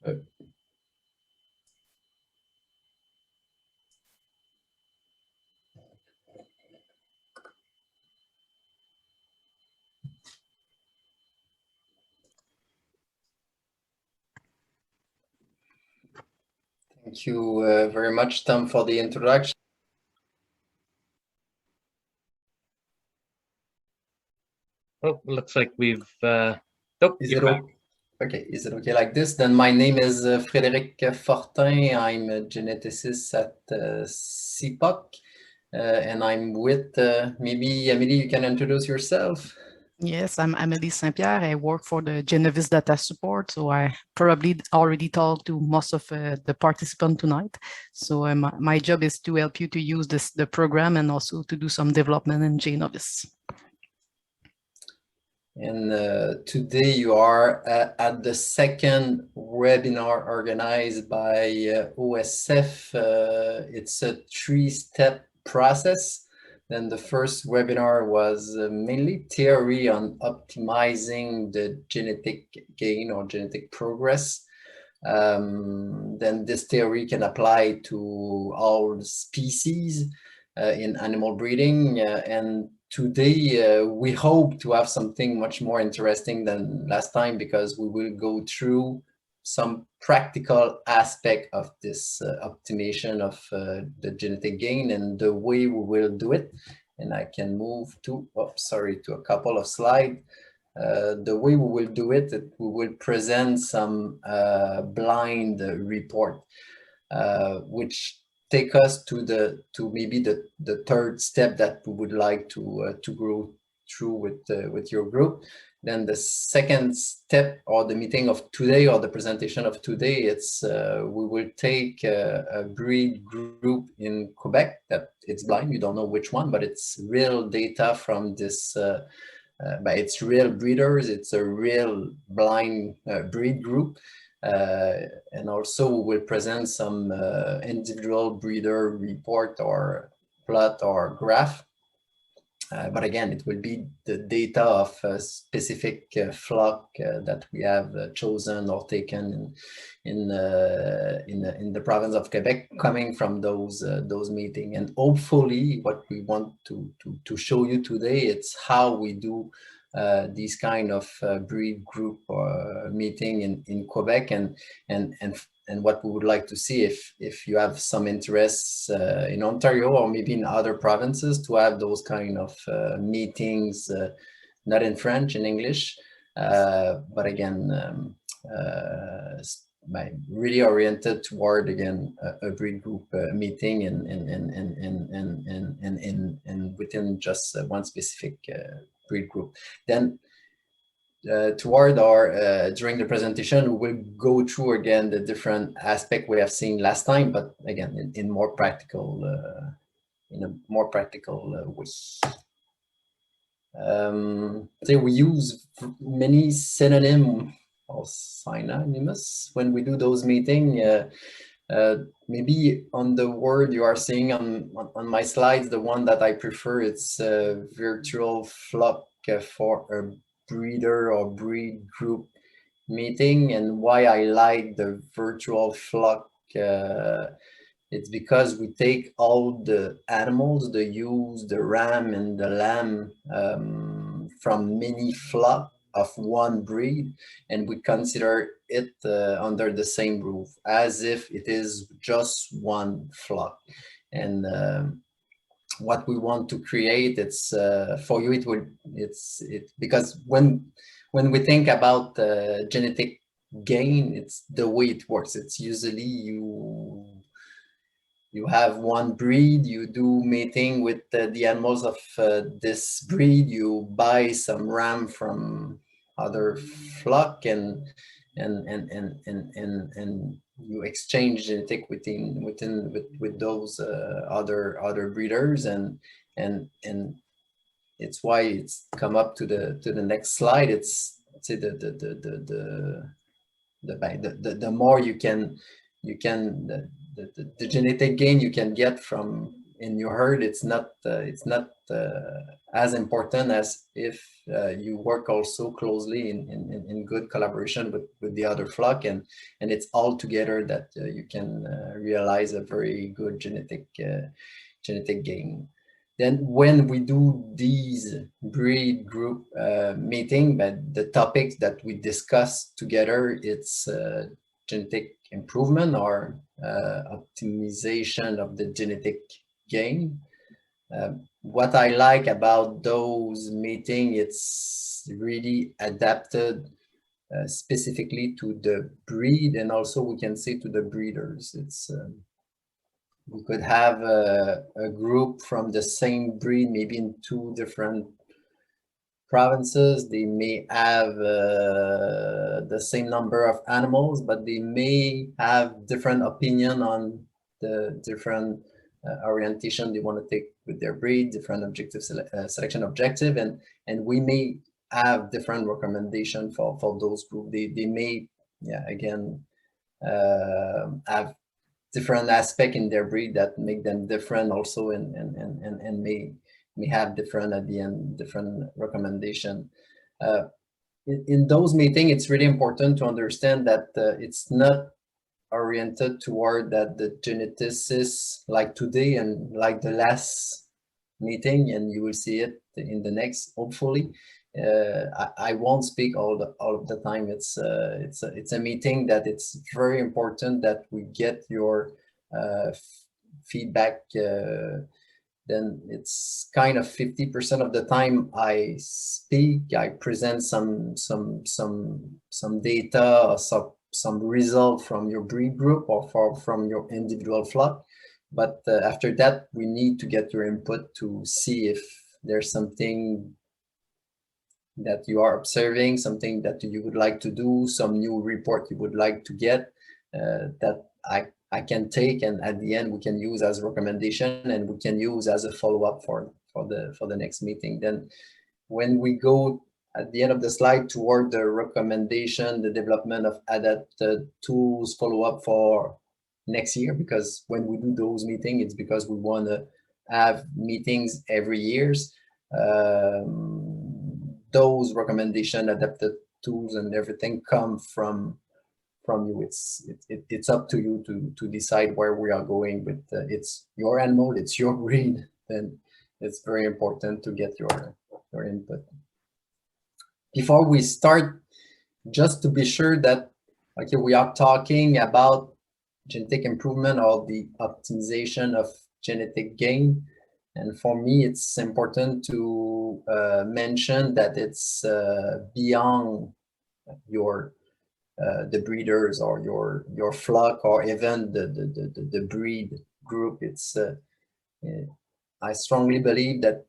Uh, Thank you very much, Tom, for the introduction. Oh, looks like we've. Okay, is it okay like this? Then my name is Frédéric Fortin. I'm a geneticist at CPOC, and I'm with maybe Amélie, you can introduce yourself. Yes, I'm Amélie Saint-Pierre. I work for the Genovis Data Support, so I probably already talked to most of the participants tonight. So my job is to help you to use the program and also to do some development in Genovis. And today you are at the second webinar organized by OSF. It's a three-step process. Then the first webinar was mainly theory on optimizing the genetic gain or genetic progress. Then this theory can apply to all species in animal breeding. And today we hope to have something much more interesting than last time, because we will go through some practical aspect of this optimization of the genetic gain and the way we will do it. And I can move to, to a couple of slides. The way we will do it, we will present some blind report, which take us to maybe the third step that we would like to go through with your group. Then the second step, or the meeting of today, or the presentation of today, it's we will take a breed group in Quebec that it's blind. You don't know which one, but it's real data from this. But it's real breeders. It's a real blind breed group. And also we will present some individual breeder report or plot or graph. But again, it will be the data of a specific flock that we have chosen or taken in the province of Quebec, coming from those meetings. And hopefully, what we want to show you today, it's how we do these kind of breed group meeting in Quebec, and what we would like to see, if you have some interests in Ontario or maybe in other provinces, to have those kind of meetings, not in French, in English, but again, really oriented toward, again, a breed group meeting and within just one specific breed group. Then toward our during the presentation, we will go through again the different aspects we have seen last time, but again in more practical in a more practical way. So we use many synonym or synonymous when we do those meetings. Maybe on the word you are seeing on my slides, the one that I prefer, it's virtual flock for a breeder or breed group meeting. And why I like the virtual flock, it's because we take all the animals, the ewes, the ram and the lamb, from many flock of one breed, and we consider it under the same roof, as if it is just one flock. And what we want to create, it's for you, because when we think about genetic gain, it's the way it works. It's usually you have one breed, you do mating with the animals of this breed, you buy some ram from other flock, and you exchange genetic with those other breeders, and it's why it's come up to the next slide. It's the more you can the genetic gain you can get from in your herd, it's not as important as if you work also closely in good collaboration with the other flock, and it's all together that you can realize a very good genetic gain. Then when we do these breed group meeting, but the topics that we discuss together, it's genetic improvement or optimization of the genetic gain. What I like about those meetings, it's really adapted specifically to the breed, and also we can say to the breeders. It's we could have a group from the same breed, maybe in two different provinces. They may have the same number of animals, but they may have different opinion on the different orientation they want to take with their breed, different objective selection objective, and we may have different recommendation for those groups. They may, yeah, again, have different aspect in their breed that make them different also, and may have different at the end, different recommendation. In those meetings, it's really important to understand that it's not oriented toward that the geneticist, like today and like the last meeting, and you will see it in the next, hopefully. I won't speak all of the time. It's a meeting that it's very important that we get your feedback. Then it's kind of 50% of the time I speak, I present some data or some result from your breed group or from your individual flock. But after that, we need to get your input to see if there's something that you are observing, something that you would like to do, some new report you would like to get that I can take, and at the end we can use as a recommendation, and we can use as a follow-up for the next meeting. Then when we go at the end of the slide toward the recommendation, the development of adapted tools, follow-up for next year, because when we do those meetings, it's because we want to have meetings every years. Those recommendation, adapted tools and everything come from you. It's up to you to decide where we are going with it's your animal, it's your breed, then it's very important to get your input. Before we start, just to be sure that, okay, we are talking about genetic improvement or the optimization of genetic gain. And for me, it's important to mention that it's beyond your the breeders or your flock, or even the breed group. It's I strongly believe that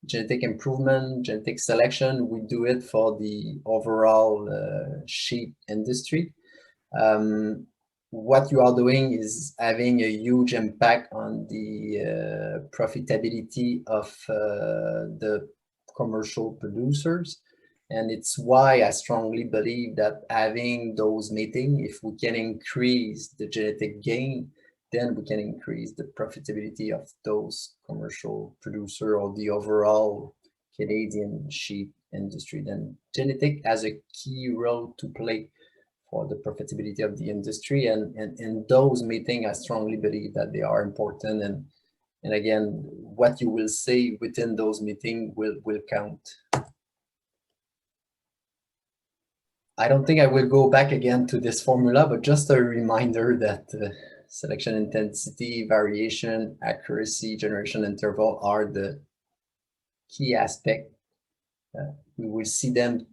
genetic improvement, genetic selection, we do it for the overall sheep industry. What you are doing is having a huge impact on the profitability of the commercial producers. And it's why I strongly believe that having those meetings, if we can increase the genetic gain, then we can increase the profitability of those commercial producers or the overall Canadian sheep industry. Then genetic has a key role to play for the profitability of the industry, and in those meetings, I strongly believe that they are important. And again, what you will say within those meetings will count. I don't think I will go back again to this formula, but just a reminder that selection intensity, variation, accuracy, generation interval are the key aspects. We will see them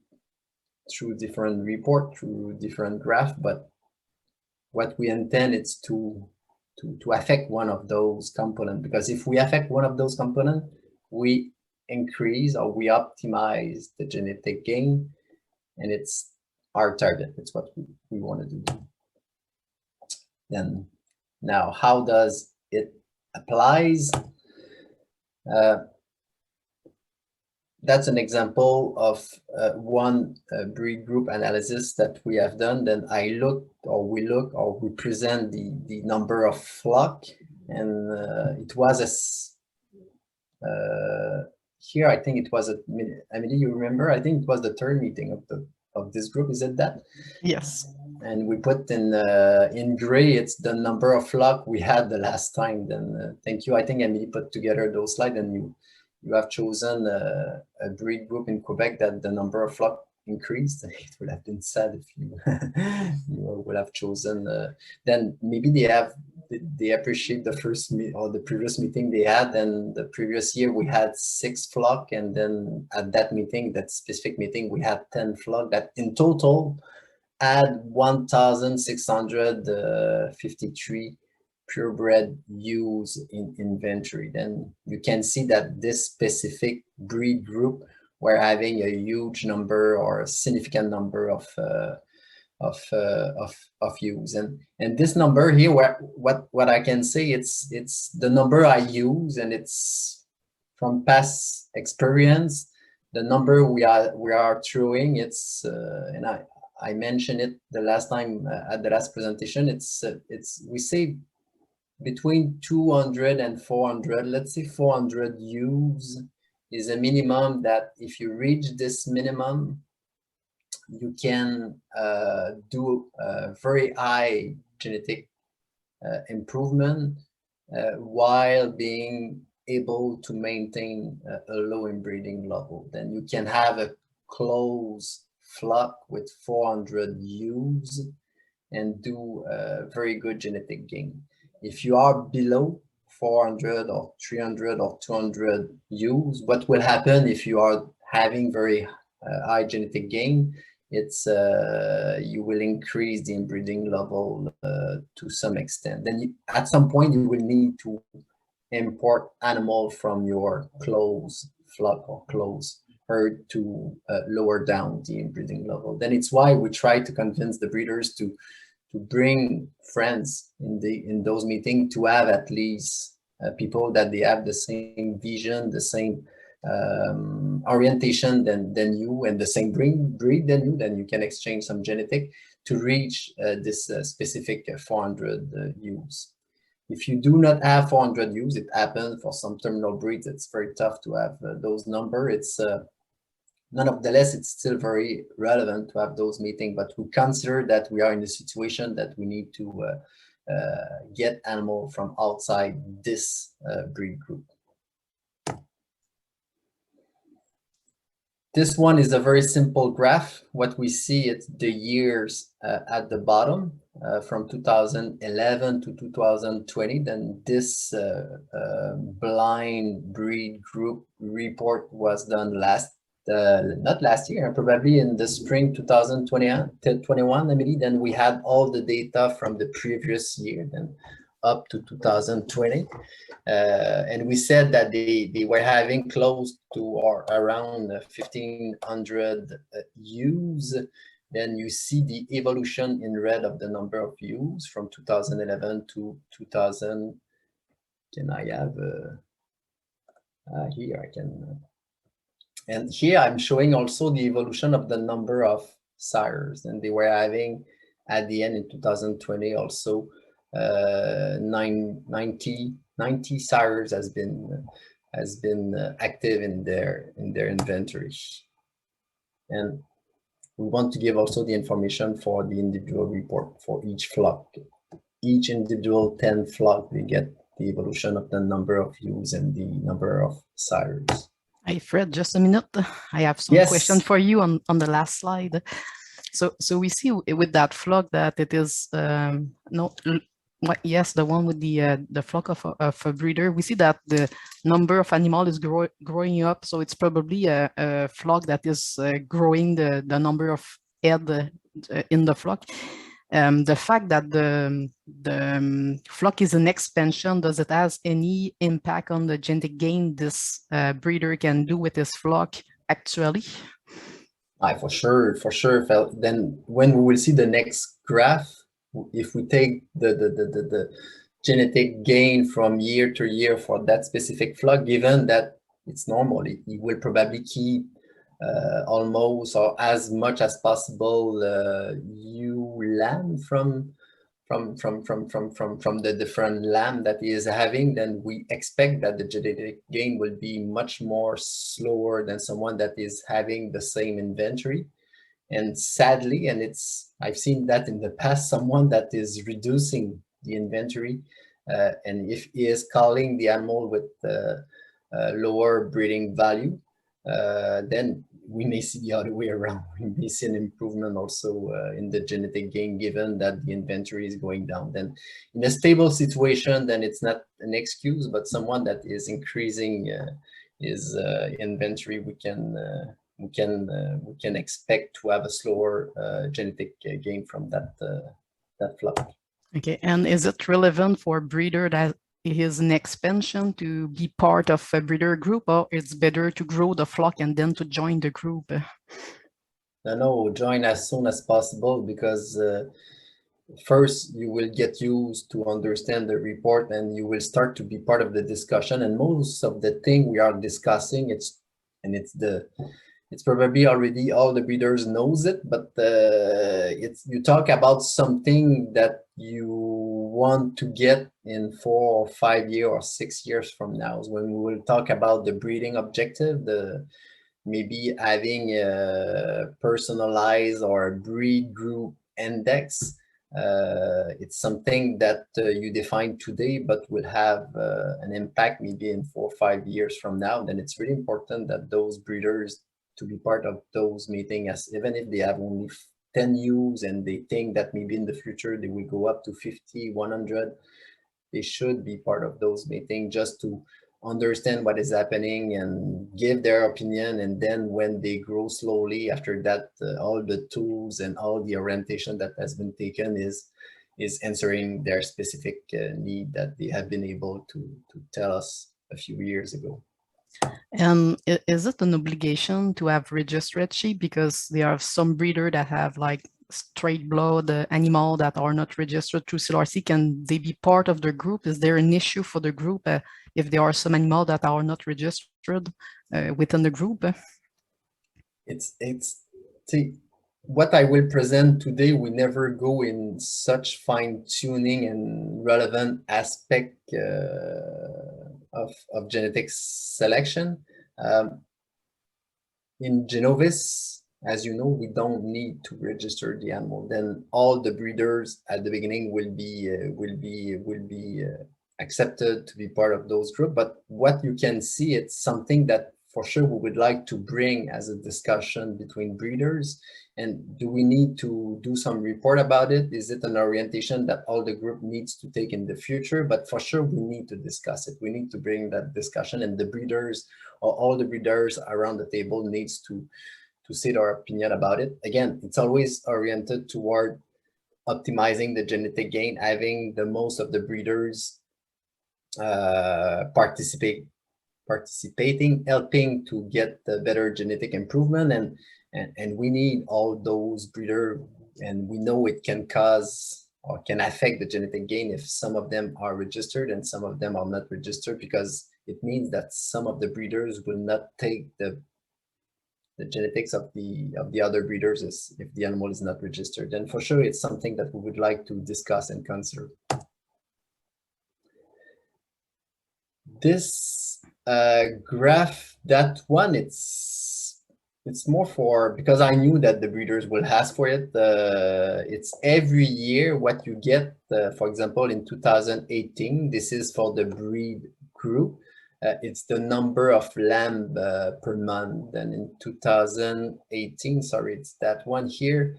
through different report, through different graph, but what we intend is to affect one of those components, because if we affect one of those components, we increase or we optimize the genetic gain, and it's our target. It's what we want to do. Then now, how does it applies? That's an example of one breed group analysis that we have done. Then we present the number of flock and it was here. I think it was Amélie, you remember? I think it was the third meeting of this group. Is it that? Yes. And we put in gray, it's the number of flock we had the last time. Then thank you. I think Amélie put together those slides, and you have chosen a breed group in Quebec that the number of flock increased. It would have been sad if you you would have chosen. Then maybe they appreciate the first or the previous meeting they had, and the previous year we had 6 flock, and then at that meeting, that specific meeting, we had 10 flock. That in total had 1,653 purebred ewes in inventory. Then you can see that this specific breed group were having a huge number or a significant number of ewes, and this number here, what I can say, it's the number I use, and it's from past experience, the number we are throwing. It's and I mentioned it the last time at the last presentation. It's we say between 200 and 400. Let's say 400 ewes is a minimum, that if you reach this minimum, you can do very high genetic improvement while being able to maintain a low inbreeding level. Then you can have a close flock with 400 ewes and do very good genetic gain. If you are below 400 or 300 or 200 ewes, what will happen if you are having very high genetic gain? It's you will increase the inbreeding level to some extent. Then at some point you will need to import animal from your close flock or close herd to lower down the inbreeding level. Then it's why we try to convince the breeders to bring friends in those meetings, to have at least people that they have the same vision, the same orientation than you, and the same breed than you. Then you can exchange some genetic to reach this specific 400 ewes. If you do not have 400 ewes, it happens for some terminal breeds, it's very tough to have those numbers. It's nonetheless, it's still very relevant to have those meetings, but we consider that we are in a situation that we need to get animal from outside this breed group. This one is a very simple graph. What we see is the years at the bottom from 2011 to 2020. Then this blind breed group report was done not last year, probably in the spring 2021, Amélie. Then we had all the data from the previous year, then up to 2020. And we said that they were having close to or around 1,500 ewes. Then you see the evolution in red of the number of ewes from 2011 to 2000. Can I have here I can... And here I'm showing also the evolution of the number of sires, and they were having at the end in 2020 also 90 sires has been active in their inventory. And we want to give also the information for the individual report for each flock. Each individual 10 flock, they get the evolution of the number of ewes and the number of sires. Hey, Fred, just a minute. I have some question for you on the last slide. So we see with that flock that it is yes, the one with the flock of a breeder. We see that the number of animal is growing up, so it's probably a flock that is growing the number of head in the flock. The fact that the flock is an expansion, does it have any impact on the genetic gain this breeder can do with his flock actually? For sure. Then when we will see the next graph, if we take the genetic gain from year to year for that specific flock, given that it's normal, it will probably keep almost or as much as possible ewe lamb from from the different lamb that he is having, then we expect that the genetic gain will be much more slower than someone that is having the same inventory. And sadly, and I've seen that in the past, someone that is reducing the inventory, and if he is culling the animal with lower breeding value, then we may see the other way around. We may see an improvement also in the genetic gain, given that the inventory is going down. Then in a stable situation, then it's not an excuse, but someone that is increasing his inventory, we can expect to have a slower genetic gain from that flock. Okay, and is it relevant for a breeder that is in expansion to be part of a breeder group, or it's better to grow the flock and then to join the group? No, join as soon as possible, because first you will get used to understand the report and you will start to be part of the discussion. And most of the thing we are discussing, it's probably already all the breeders knows it, but you talk about something that you want to get in 4 or 5 years or 6 years from now. When we will talk about the breeding objective, maybe having a personalized or a breed group index. It's something that you define today, but will have an impact maybe in 4 or 5 years from now. Then it's really important that those breeders to be part of those meetings, as even if they have only 10 ewes and they think that maybe in the future they will go up to 50, 100, they should be part of those meetings just to understand what is happening and give their opinion. And then when they grow slowly, after that, all the tools and all the orientation that has been taken is answering their specific need that they have been able to tell us a few years ago. And is it an obligation to have registered sheep? Because there are some breeders that have like straight blood animal that are not registered through CLRC. Can they be part of the group? Is there an issue for the group if there are some animals that are not registered within the group? See, what I will present today, we never go in such fine tuning and relevant aspect of genetics selection. In Genovis, as you know, we don't need to register the animal. Then all the breeders at the beginning will be accepted to be part of those groups. But what you can see, it's something that for sure we would like to bring as a discussion between breeders. And do we need to do some report about it? Is it an orientation that all the group needs to take in the future? But for sure, we need to discuss it. We need to bring that discussion, and the breeders or all the breeders around the table needs to say their opinion about it. Again, it's always oriented toward optimizing the genetic gain, having the most of the breeders participating, helping to get the better genetic improvement. And we need all those breeders, and we know it can cause or can affect the genetic gain if some of them are registered and some of them are not registered, because it means that some of the breeders will not take the genetics of the other breeders if the animal is not registered. And for sure, it's something that we would like to discuss and consider. This graph, that one, it's more for, because I knew that the breeders will ask for it. It's every year what you get. For example, in 2018, this is for the breed group. It's the number of lamb per month. And in 2018, sorry, it's that one here.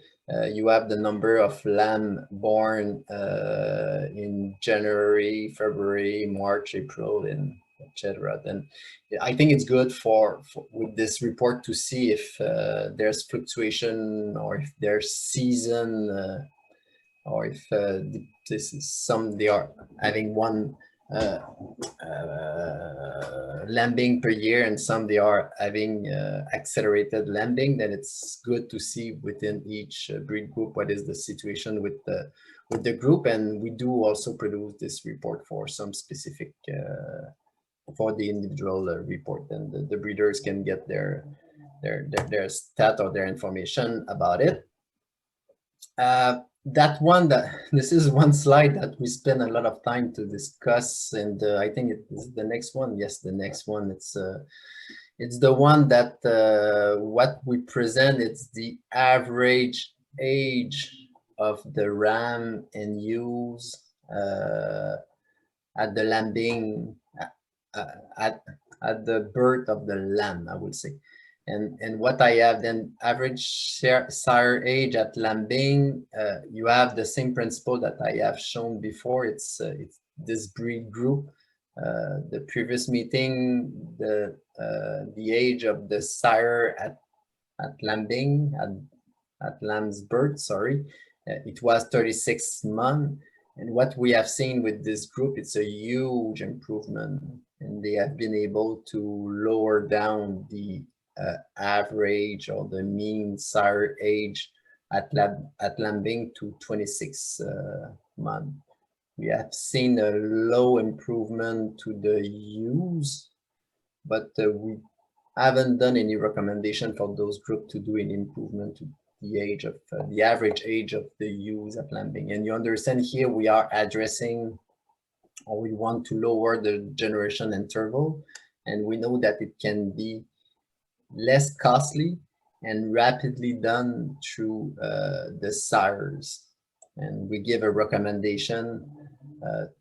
You have the number of lamb born in January, February, March, April, and etc. Then I think it's good for with this report to see if there's fluctuation or if there's season or if this is they are having one lambing per year and some they are having accelerated lambing. Then it's good to see within each breed group what is the situation with the group. And we do also produce this report for some specific for the individual report, and the breeders can get their stat or their information about it. this is one slide that we spend a lot of time to discuss, and I think it is the next one. Yes, the next one. It's the one that what we present. It's the average age of the ram and ewes at the lambing at the birth of the lamb, I would say. And what I have then, average sire age at lambing, you have the same principle that I have shown before. It's this breed group. The previous meeting, the age of the sire at lambing, at lamb's birth, sorry, it was 36 months. And what we have seen with this group, it's a huge improvement, and they have been able to lower down the average or the mean sire age at lambing to 26 months. We have seen a low improvement to the ewes, but we haven't done any recommendation for those groups to do any improvement to the age of the average age of the ewes at lambing. And you understand here we are addressing, or we want to lower the generation interval, and we know that it can be less costly and rapidly done through the sires. And we give a recommendation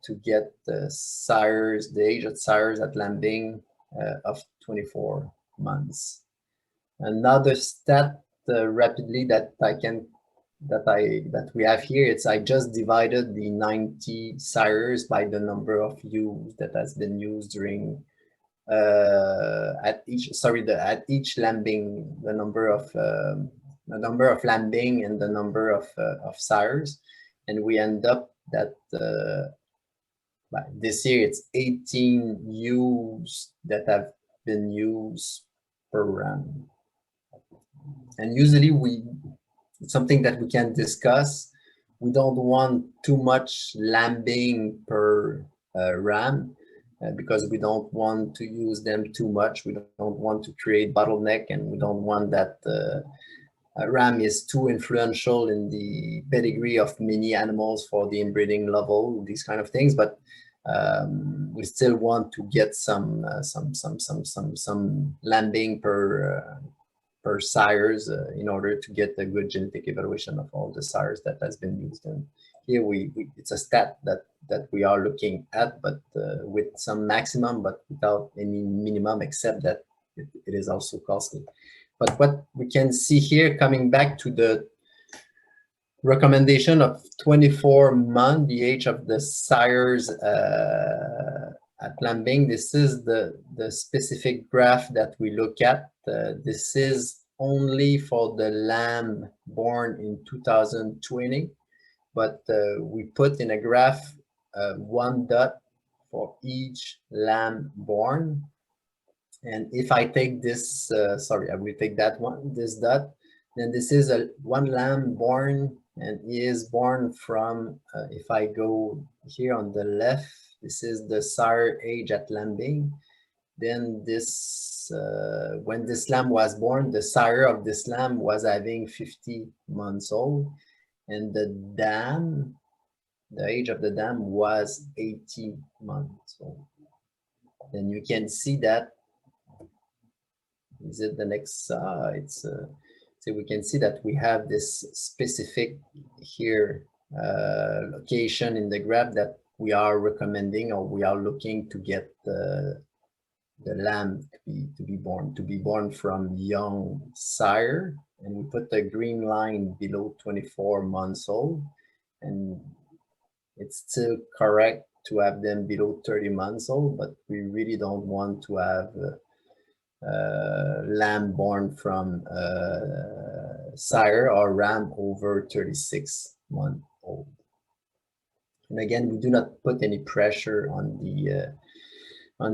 to get the sires, the age of sires at lambing of 24 months. Another stat rapidly that we have here, it's I just divided the 90 sires by the number of ewes that has been used during at each lambing, the number of lambing and the number of sires, and we end up that this year it's 18 ewes that have been used per ram. And usually it's something that we can discuss. We don't want too much lambing per ram because we don't want to use them too much. We don't want to create bottleneck, and we don't want that ram is too influential in the pedigree of many animals for the inbreeding level, these kind of things. But we still want to get some lambing per sires in order to get a good genetic evaluation of all the sires that has been used. And here it's a stat that we are looking at, but with some maximum, but without any minimum, except that it is also costly. But what we can see here, coming back to the recommendation of 24 months, the age of the sires at lambing, this is the specific graph that we look at. This is only for the lamb born in 2020, but we put in a graph 1 dot for each lamb born. And if I take this, sorry, I will take that one, this dot, then this is one lamb born, and he is born from, if I go here on the left, this is the sire age at lambing. Then this, when this lamb was born, the sire of this lamb was having 50 months old, and the dam, the age of the dam was 80 months old. Then you can see that, is it the next slide? So we can see that we have this specific here location in the graph that we are recommending, or we are looking to get the lamb to be born from young sire, and we put the green line below 24 months old, and it's still correct to have them below 30 months old, but we really don't want to have lamb born from sire or ram over 36 months old. And again, we do not put any pressure on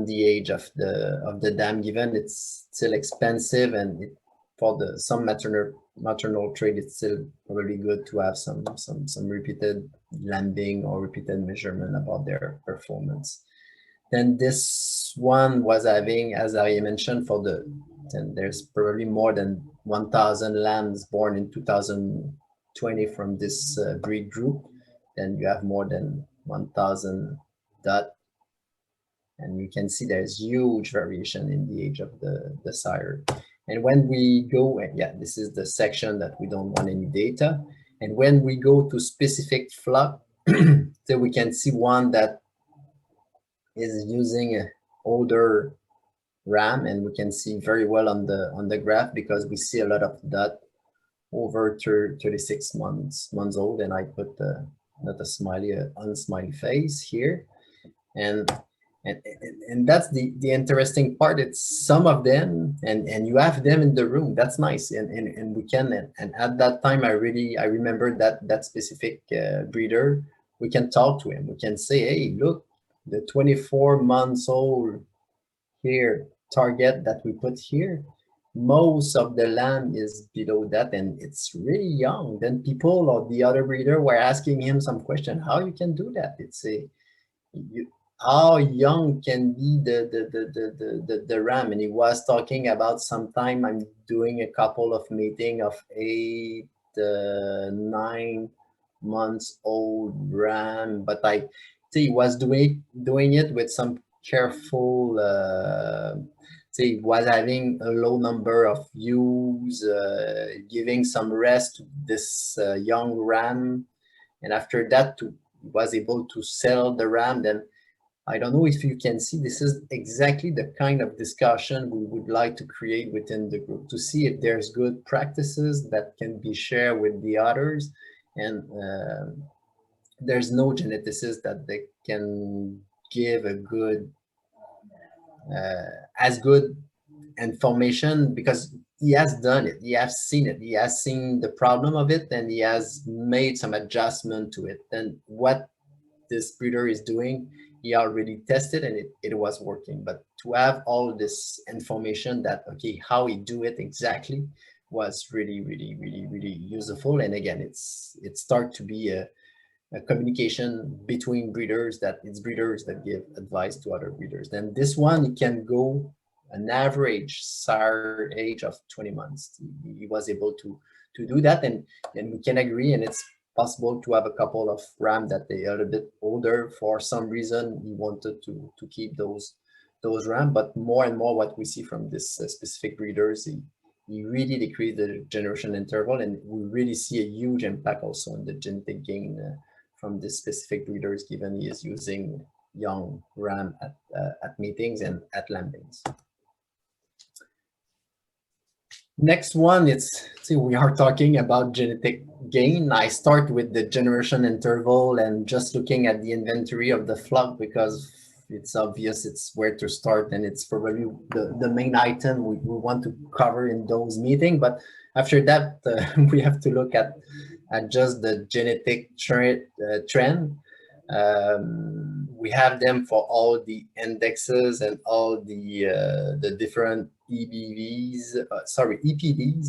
the age of the dam, given it's still expensive, and for some maternal trade, it's still really good to have some repeated lambing or repeated measurement about their performance. Then this one was having, as I mentioned, there's probably more than 1,000 lambs born in 2020 20 from this breed group, then you have more than 1,000 dot. And you can see there's huge variation in the age of the sire. And when we go, and yeah, this is the section that we don't want any data. And when we go to specific flock, so we can see one that is using an older ram, and we can see very well on the graph because we see a lot of dot over 36 months old. And I put not a smiley, an unsmiley face here. And that's the interesting part. It's some of them, and you have them in the room. That's nice, and we can. And at that time, I remember that specific breeder. We can talk to him. We can say, hey, look, the 24 months old here target that we put here. Most of the lamb is below that, and it's really young. Then people or the other breeder were asking him some question, how you can do that? It's a how young can be the ram. And he was talking about sometime I'm doing a couple of meeting of 8, 9 months old ram, but I see he was doing it with some careful say he was having a low number of ewes, giving some rest to this young ram, and after that was able to sell the ram. Then I don't know if you can see, this is exactly the kind of discussion we would like to create within the group, to see if there's good practices that can be shared with the others. And there's no geneticist that they can give a good, as good information, because he has done it, he has seen it, he has seen the problem of it, and he has made some adjustment to it. And what this breeder is doing, he already tested and it was working. But to have all this information that, okay, how he do it exactly was really useful. And again, it start to be a communication between breeders, that it's breeders that give advice to other breeders. Then this one, it can go an average sire age of 20 months. He was able to do that, and we can agree, and it's possible to have a couple of ram that they are a bit older. For some reason, he wanted to keep those ram, but more and more what we see from this specific breeders, he really decreased the generation interval, and we really see a huge impact also on the genetic gain from this specific breeders, given he is using young ram at meetings and at lambings. Next one, we are talking about genetic gain. I start with the generation interval and just looking at the inventory of the flock, because it's obvious it's where to start, and it's probably the main item we want to cover in those meetings. But after that, we have to look at just the genetic trend. We have them for all the indexes and all the different EPDs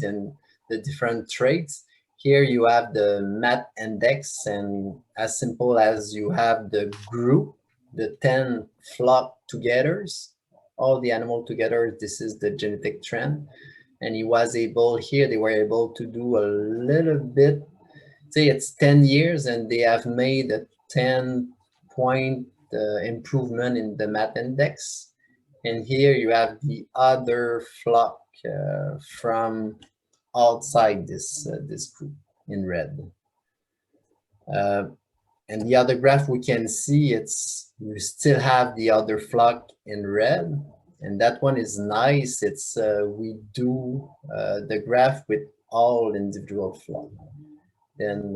and the different traits. Here you have the MAT index, and as simple as you have the group, the 10 flock togethers, all the animal together, this is the genetic trend. And he was able, here they were able to do a little bit, say it's 10 years, and they have made a 10-point improvement in the MAT index. And here you have the other flock from outside this group in red. And the other graph we can see, we still have the other flock in red, and that one is nice. It's we do the graph with all individual flock. Then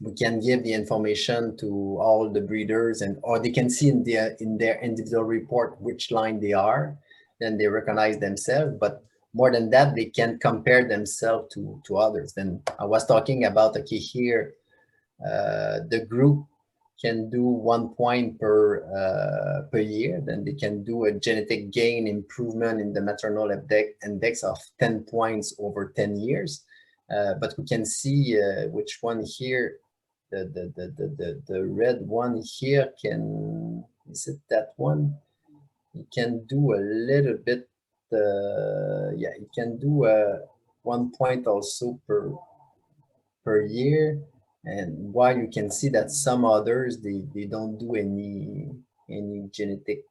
we can give the information to all the breeders, or they can see in their individual report which line they are. Then they recognize themselves, but more than that, they can compare themselves to others. Then I was talking about, okay, here the group can do 1 point per year. Then they can do a genetic gain improvement in the maternal index of 10 points over 10 years. But we can see which one here, the red one here is it that one? You can do a little bit, yeah, you can do 1 point also per year. And while you can see that some others, they don't do any genetic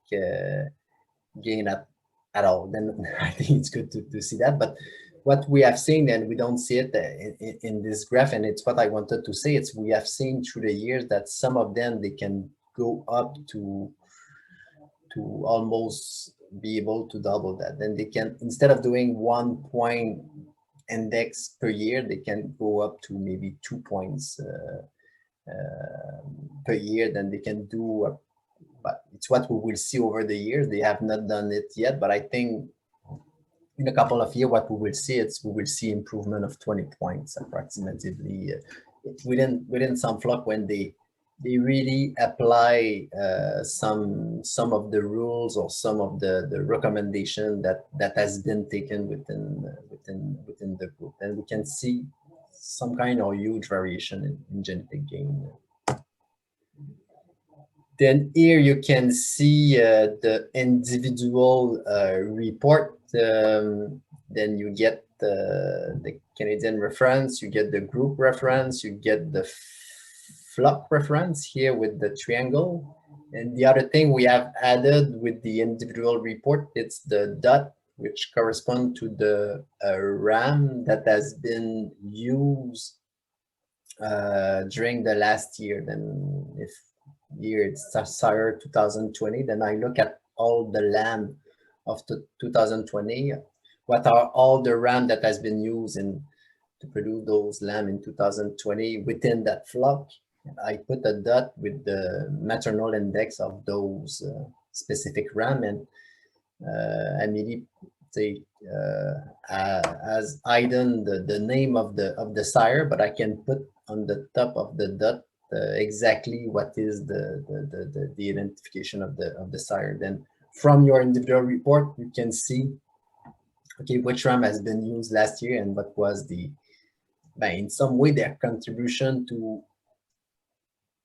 gain at all, then I think it's good to see that. But what we have seen, and we don't see it in this graph, and it's what I wanted to say, it's we have seen through the years that some of them, they can go up to almost be able to double that. Then they can, instead of doing 1 point index per year, they can go up to maybe 2 points per year. Then they can do, but it's what we will see over the years. They have not done it yet, but I think in a couple of years, what we will see is we will see improvement of 20 points approximately within some flock when they really apply some of the rules or some of the recommendation that has been taken within the group, and we can see some kind of huge variation in genetic gain. Then here you can see the individual report. Then you get the Canadian reference, you get the group reference, you get the flock reference here with the triangle. And the other thing we have added with the individual report, it's the dot, which correspond to the RAM that has been used during the last year. Then if year it's sire 2020, then I look at all the lamb of the 2020, what are all the ram that has been used to produce those lamb in 2020 within that flock. I put a dot with the maternal index of those specific ram, and immediately say as hidden the name of the sire, but I can put on the top of the dot exactly what is the identification of the sire. Then from your individual report, you can see, okay, which ram has been used last year and what was in some way their contribution to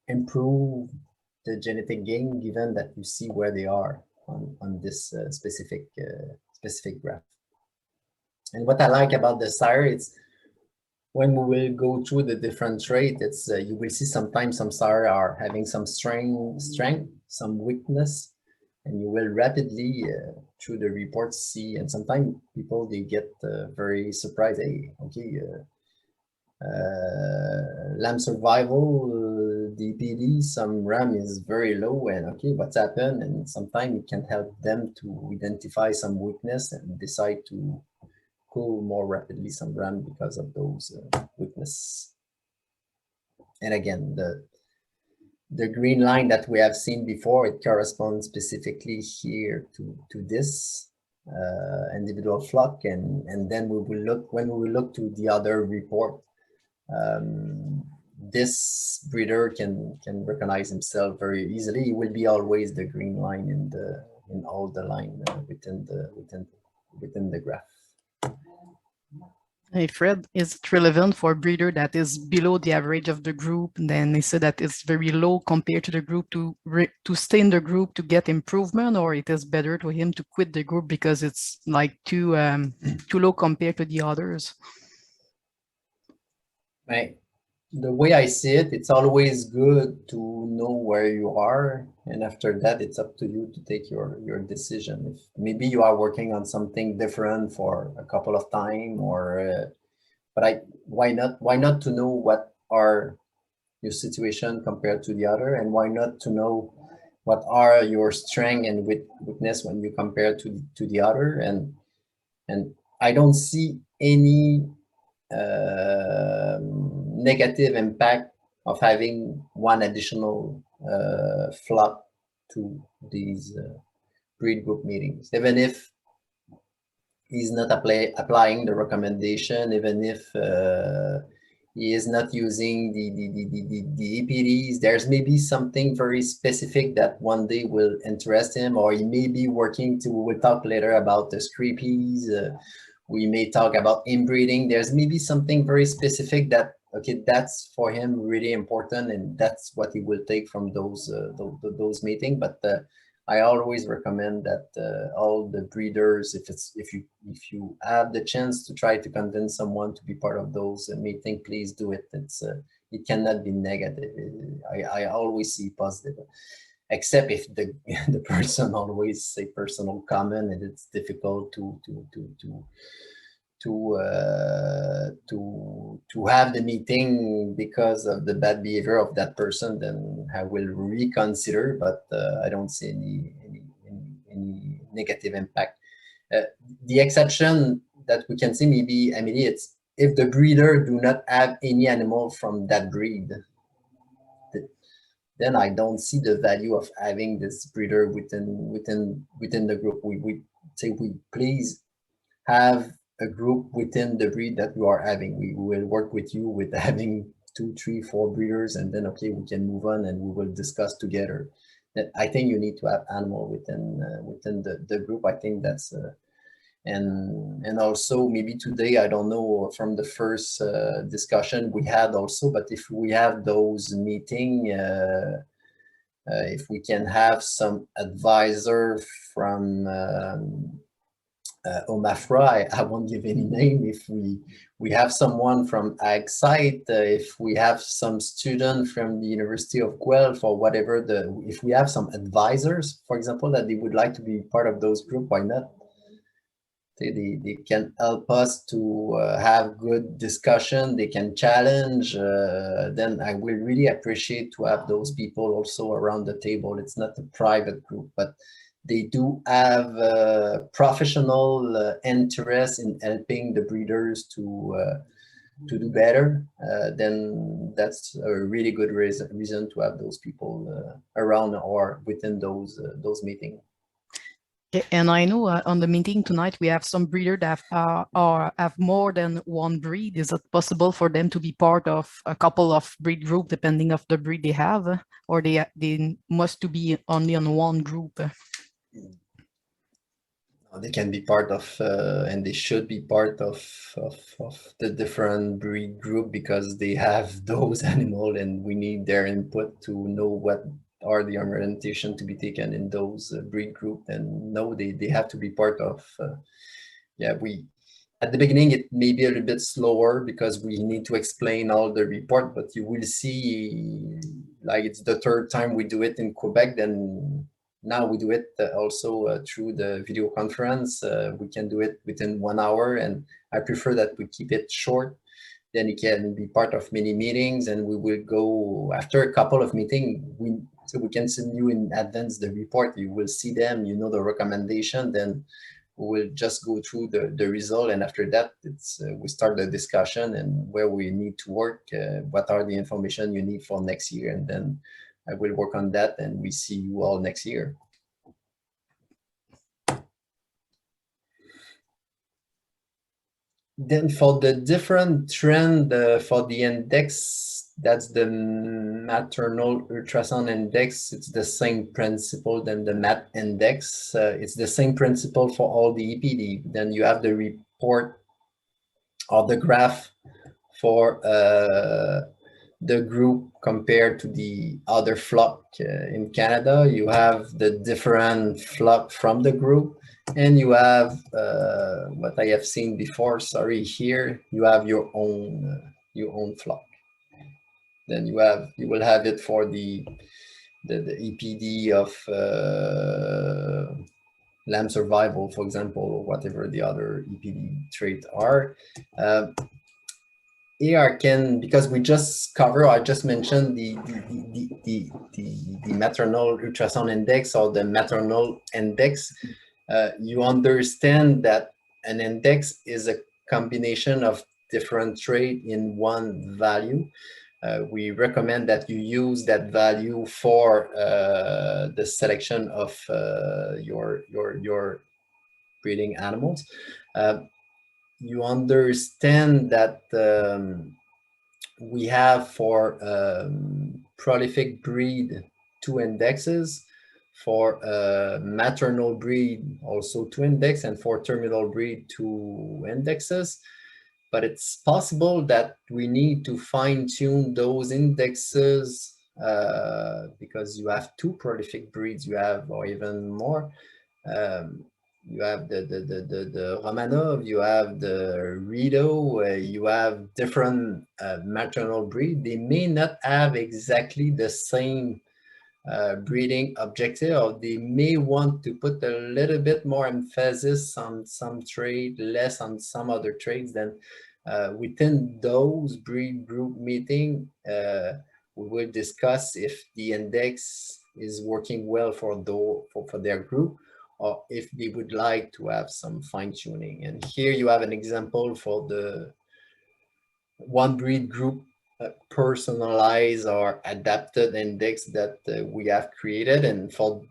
improve the genetic gain, given that you see where they are on this specific graph. And what I like about the sire, it's when we will go through the different traits, it's you will see sometimes some sire are having some strength, some weakness, and you will rapidly through the reports see, and sometimes people, they get very surprised. Hey, okay, lamb survival, DPD, some ram is very low, and okay, what's happened? And sometimes you can help them to identify some weakness and decide to go more rapidly some ram because of those weakness. And again, the green line that we have seen before, it corresponds specifically here to this individual flock, and then we will look, when we will look to the other report, this breeder can recognize himself very easily. It will be always the green line in all the line within the graph. Hey Fred, is it relevant for a breeder that is below the average of the group? And then they said that it's very low compared to the group to stay in the group to get improvement, or it is better to him to quit the group because it's like too low compared to the others? Right. The way I see it, it's always good to know where you are, and after that, it's up to you to take your decision. If maybe you are working on something different for a couple of time, or but why not to know what are your situation compared to the other, and why not to know what are your strength and weakness when you compare to the other, and I don't see any negative impact of having one additional flock to these breed group meetings, even if he's not applying the recommendation, even if he is not using the EPDs. There's maybe something very specific that one day will interest him, or he may be working to, we'll talk later about the scrapies, we may talk about inbreeding. There's maybe something very specific that, okay, that's for him really important, and that's what he will take from those meetings. But I always recommend that all the breeders, if you have the chance to try to convince someone to be part of those meeting, please do it. It cannot be negative. I always see positive, except if the the person always say personal comment and it's difficult to have the meeting because of the bad behavior of that person, then I will reconsider, but I don't see any negative impact. The exception that we can see, maybe, Emily, it's if the breeder do not have any animal from that breed, then I don't see the value of having this breeder within the group. We say we please have a group within the breed that you are having. We will work with you with having 2, 3, 4 breeders, and then okay, we can move on and we will discuss together. That I think you need to have animal within the group. I think that's and also maybe today, I don't know, from the first discussion we had also, but if we have those meeting, if we can have some advisor from Omafra, I won't give any name. If we have someone from AgSite, if we have some student from the University of Guelph or whatever, if we have some advisors, for example, that they would like to be part of those group, why not? They can help us to have good discussion. They can challenge. Then I will really appreciate to have those people also around the table. It's not a private group, but they do have professional interest in helping the breeders to do better. Then that's a really good reason to have those people around or within those meetings. And I know on the meeting tonight, we have some breeders that have more than one breed. Is it possible for them to be part of a couple of breed group, depending of the breed they have, or they must to be only on one group? They can be part of, and they should be part of the different breed group because they have those animals and we need their input to know what are the orientation to be taken in those breed group. And no, they have to be part of, yeah, at the beginning, it may be a little bit slower because we need to explain all the report, but you will see, like it's the 3rd time we do it in Quebec, then now we do it also through the video conference. We can do it within 1 hour, and I prefer that we keep it short. Then it can be part of many meetings, and we will go after a couple of meetings. So we can send you in advance the report. You will see them, you know, the recommendation. Then we will just go through the result, and after that, it's we start the discussion and where we need to work. What are the information you need for next year, and then I will work on that, and we see you all next year. Then for the different trend for the index, that's the maternal ultrasound index. It's the same principle than the MAT index. It's the same principle for all the EPD. Then you have the report or the graph for the group compared to the other flock. In Canada, you have the different flock from the group, and you have what I have seen before. Sorry, here you have your own flock. Then you will have it for the EPD of lamb survival, for example, or whatever the other EPD traits are. Here because we just I just mentioned the maternal ultrasound index or the maternal index. You understand that an index is a combination of different traits in one value. We recommend that you use that value for the selection of your breeding animals. You understand that we have for prolific breed 2 indexes, for maternal breed also 2 indexes, and for terminal breed 2 indexes. But it's possible that we need to fine-tune those indexes because you have 2 prolific breeds, you have, or even more. You have the Romanov, you have the Rideau, you have different maternal breed. They may not have exactly the same breeding objective, or they may want to put a little bit more emphasis on some trait, less on some other traits. Then within those breed group meeting, we will discuss if the index is working well for their group, or if they would like to have some fine tuning. And here you have an example for the one breed group personalized or adapted index that we have created. And for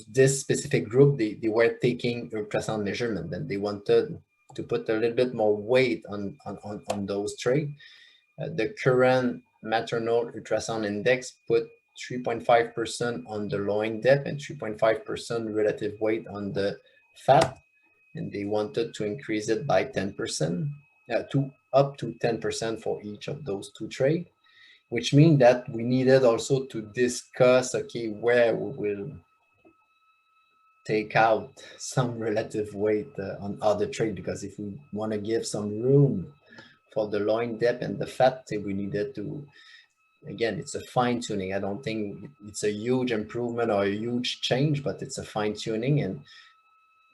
this specific group, they were taking ultrasound measurement, and they wanted to put a little bit more weight on those traits. The current maternal ultrasound index put 3.5% on the loin depth and 3.5% relative weight on the fat, and they wanted to increase it by 10%, to up to 10% for each of those 2 traits, which means that we needed also to discuss, okay, where we will take out some relative weight on other traits, because if we want to give some room for the loin depth and the fat, we needed to, again, it's a fine tuning. I don't think it's a huge improvement or a huge change, but it's a fine tuning. And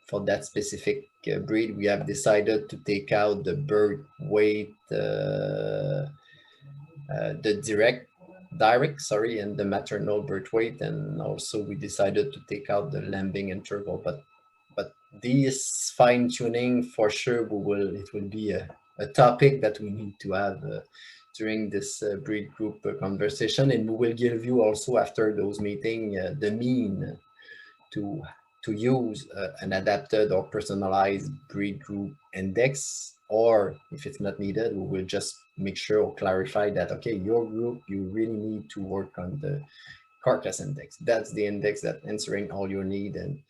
for that specific breed, we have decided to take out the birth weight, the direct, and the maternal birth weight, and also we decided to take out the lambing interval. But this fine tuning, for sure, it will be a topic that we need to have during this breed group conversation, and we will give you also after those meetings the mean to use an adapted or personalized breed group index, or if it's not needed, we will just make sure or clarify that, okay, your group, you really need to work on the carcass index. That's the index that answering all your need, and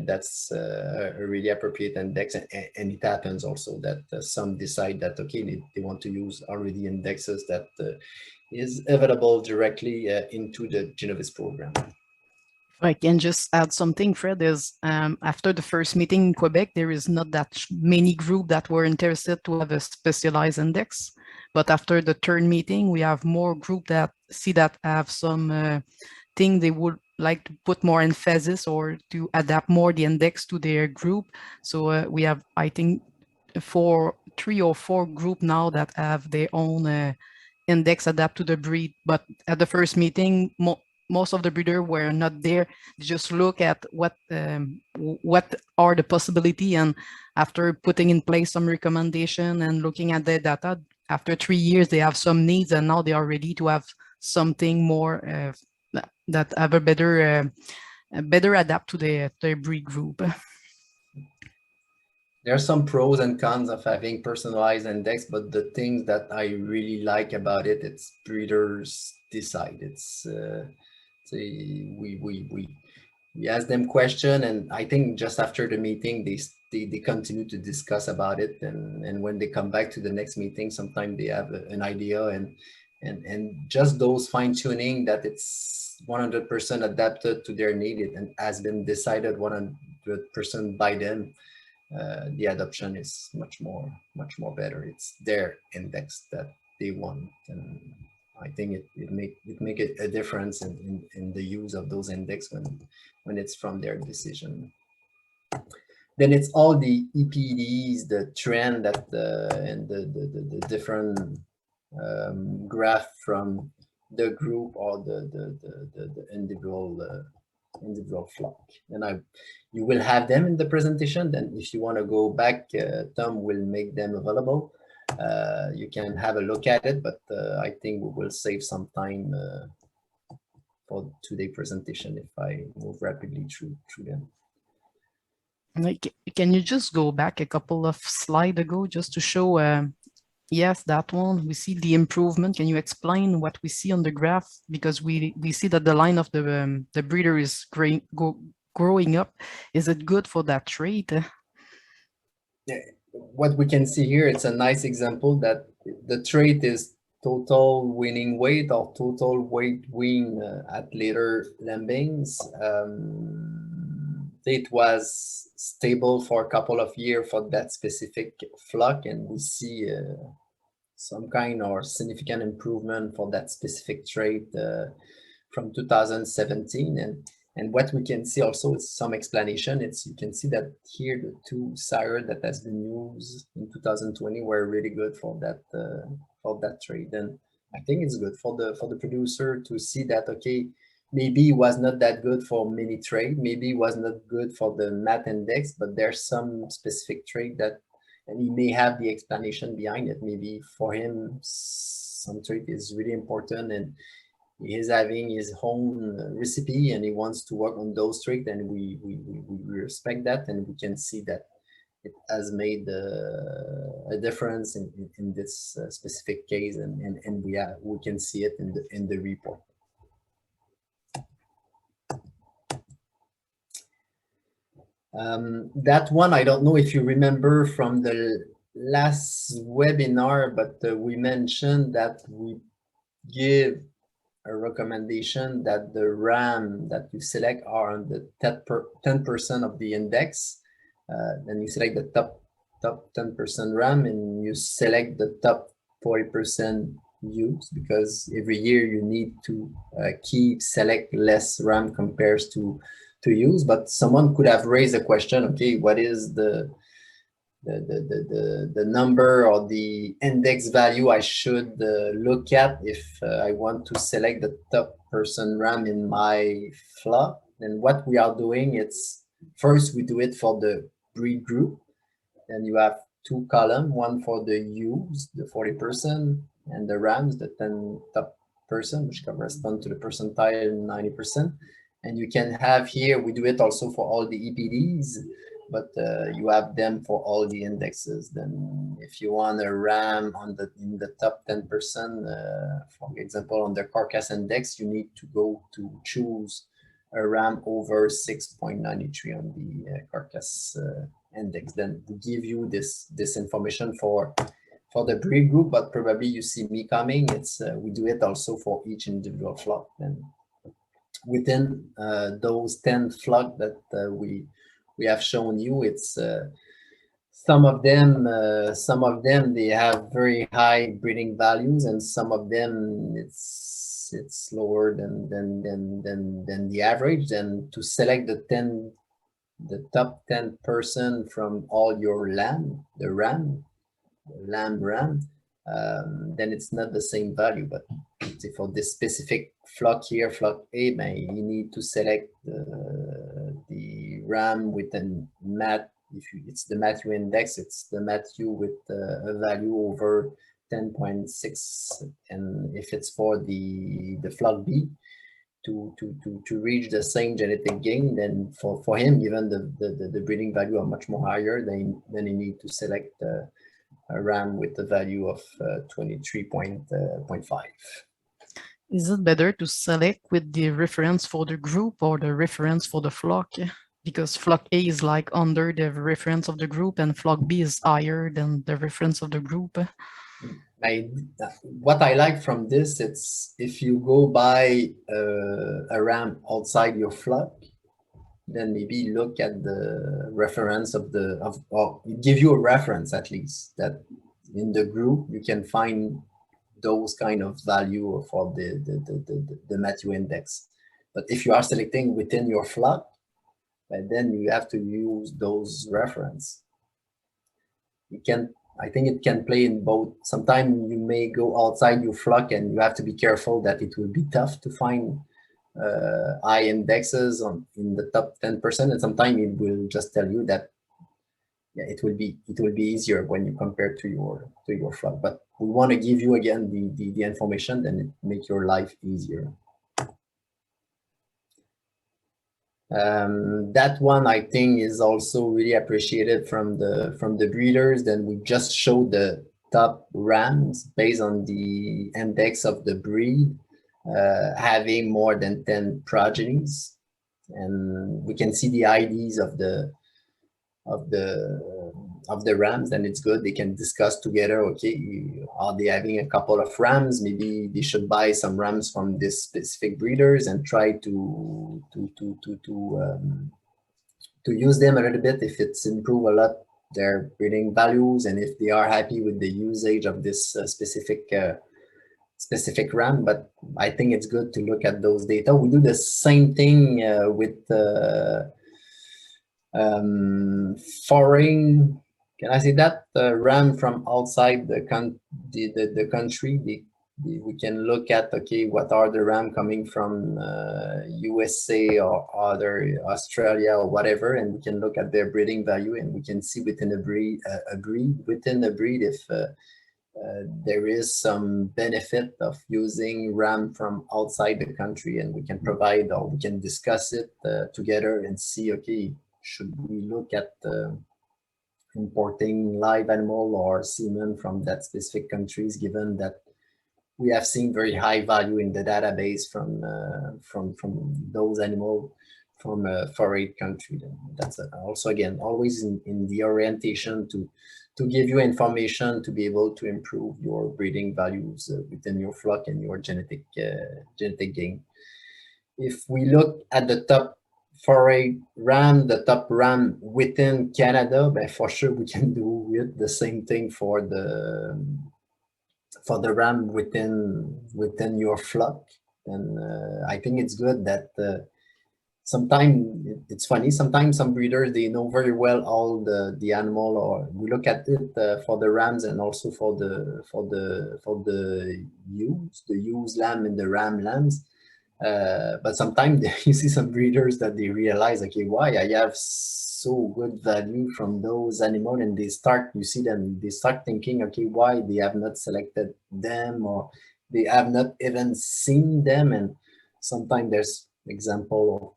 that's a really appropriate index. And it happens also that some decide that, okay, they want to use already indexes that is available directly into the Genovis program. I can just add something, Fred, is after the first meeting in Quebec, there is not that many groups that were interested to have a specialized index. But after the third meeting, we have more groups that see that have some thing they would like to put more emphasis or to adapt more the index to their group. So we have, I think, 3 or 4 groups now that have their own index adapt to the breed. But at the first meeting, most of the breeders were not there. They just look at what are the possibility, and after putting in place some recommendation and looking at the data, after 3 years they have some needs, and now they are ready to have something more that have a better adapt to their breed group. There are some pros and cons of having personalized index, but the things that I really like about it, it's breeders decide. It's we ask them question, and I think just after the meeting they continue to discuss about it, and when they come back to the next meeting, sometimes they have an idea, and just those fine tuning that it's 100% adapted to their need and has been decided 100% by them. The adoption is much more better. It's their index that they want, and I think it make a difference in the use of those index when it's from their decision. Then it's all the EPDs, the trend that and the different graph from the group or the individual flock, and you will have them in the presentation. Then if you want to go back, Tom will make them available. You can have a look at it, but I think we will save some time for today's presentation if I move rapidly through them. Like, can you just go back a couple of slides ago just to show? Yes, that one. We see the improvement. Can you explain what we see on the graph? Because we see that the line of the breeder is growing up. Is it good for that trait? Yeah, what we can see here, it's a nice example that the trait is total weaning weight or total weight wean at later lambings. It was stable for a couple of years for that specific flock, and we see some kind or significant improvement for that specific trait from 2017. And what we can see also is some explanation. You can see that here the two sire that has been used in 2020 were really good for that trait. And I think it's good for the producer to see that, okay, maybe it was not that good for many trait, maybe it was not good for the MAT index, but there's some specific trait that, and he may have the explanation behind it. Maybe for him, some trait is really important and he is having his own recipe and he wants to work on those traits, and we respect that, and we can see that it has made a difference in this specific case, and we can see it in the report. That one, I don't know if you remember from the last webinar, but we mentioned that we give a recommendation that the RAM that you select are on the 10% of the index. Then you select the top 10% RAM, and you select the top 40% ewes, because every year you need to select less RAM compares to use. But someone could have raised a question, okay, what is the number or the index value I should look at if I want to select the top person RAM in my flock? And what we are doing, it's first we do it for the breed group. Then you have two columns, one for the ewes, the 40%, and the rams, the 10 top person, which correspond to the percentile 90%. And you can have here, we do it also for all the EPDs, but you have them for all the indexes. Then if you want a RAM in the top 10%, for example, on the carcass index, you need to go to choose a RAM over 6.93 on the carcass index. Then we give you this information for the breed group, but probably you see me coming. It's we do it also for each individual flock. Then within those 10 flock that we have shown you, it's some of them they have very high breeding values, and some of them it's lower than the average. Then to select the top 10% from all your lamb, lamb RAM, then it's not the same value. But for this specific flock here, flock A, you need to select the RAM with a MAT. If it's the MATU index, it's the MATU with a value over 10.6, and if it's for the flock B, to reach the same genetic gain, then for him, even the breeding value are much more higher. Then you need to select a RAM with a value of 23.5. Is it better to select with the reference for the group or the reference for the flock? Because flock A is like under the reference of the group, and flock B is higher than the reference of the group. What I like from this, it's if you go buy a RAM outside your flock, then maybe look at the reference or give you a reference at least, that in the group you can find those kind of value for the MATU index. But if you are selecting within your flock, then you have to use those reference. I think it can play in both. Sometimes you may go outside your flock and you have to be careful that it will be tough to find high indexes in the top 10%, and sometimes it will just tell you that it will be easier when you compare to your flock. But we want to give you again the information, then it make your life easier. That one I think is also really appreciated from the breeders. Then we just show the top rams based on the index of the breed, having more than 10 progenies, and we can see the IDs of the the rams, then it's good. They can discuss together, okay, are they having a couple of rams? Maybe they should buy some rams from this specific breeders and try to use them a little bit if it's improved a lot their breeding values, and if they are happy with the usage of this specific ram. But I think it's good to look at those data. We do the same thing with foreign, can I say that, ram from outside the country. We can look at, okay, what are the ram coming from USA or other Australia or whatever, and we can look at their breeding value, and we can see within a breed if there is some benefit of using ram from outside the country, and we can provide, or we can discuss it together and see, okay, should we look at importing live animal or semen from that specific countries, given that we have seen very high value in the database from those animals from a foreign country. That's also, again, always in the orientation to give you information to be able to improve your breeding values within your flock and your genetic gain. If we look at the top foreign ram, the top ram within Canada, but for sure we can do it the same thing for the ram within your flock. And I think it's good that sometimes it's funny. Sometimes some breeders, they know very well all the animal, or we look at it for the rams and also for the ewes lamb and the ram lambs. But sometimes you see some breeders that they realize, okay, why I have so good value from those animals, and they start thinking, okay, why they have not selected them, or they have not even seen them. And sometimes there's example of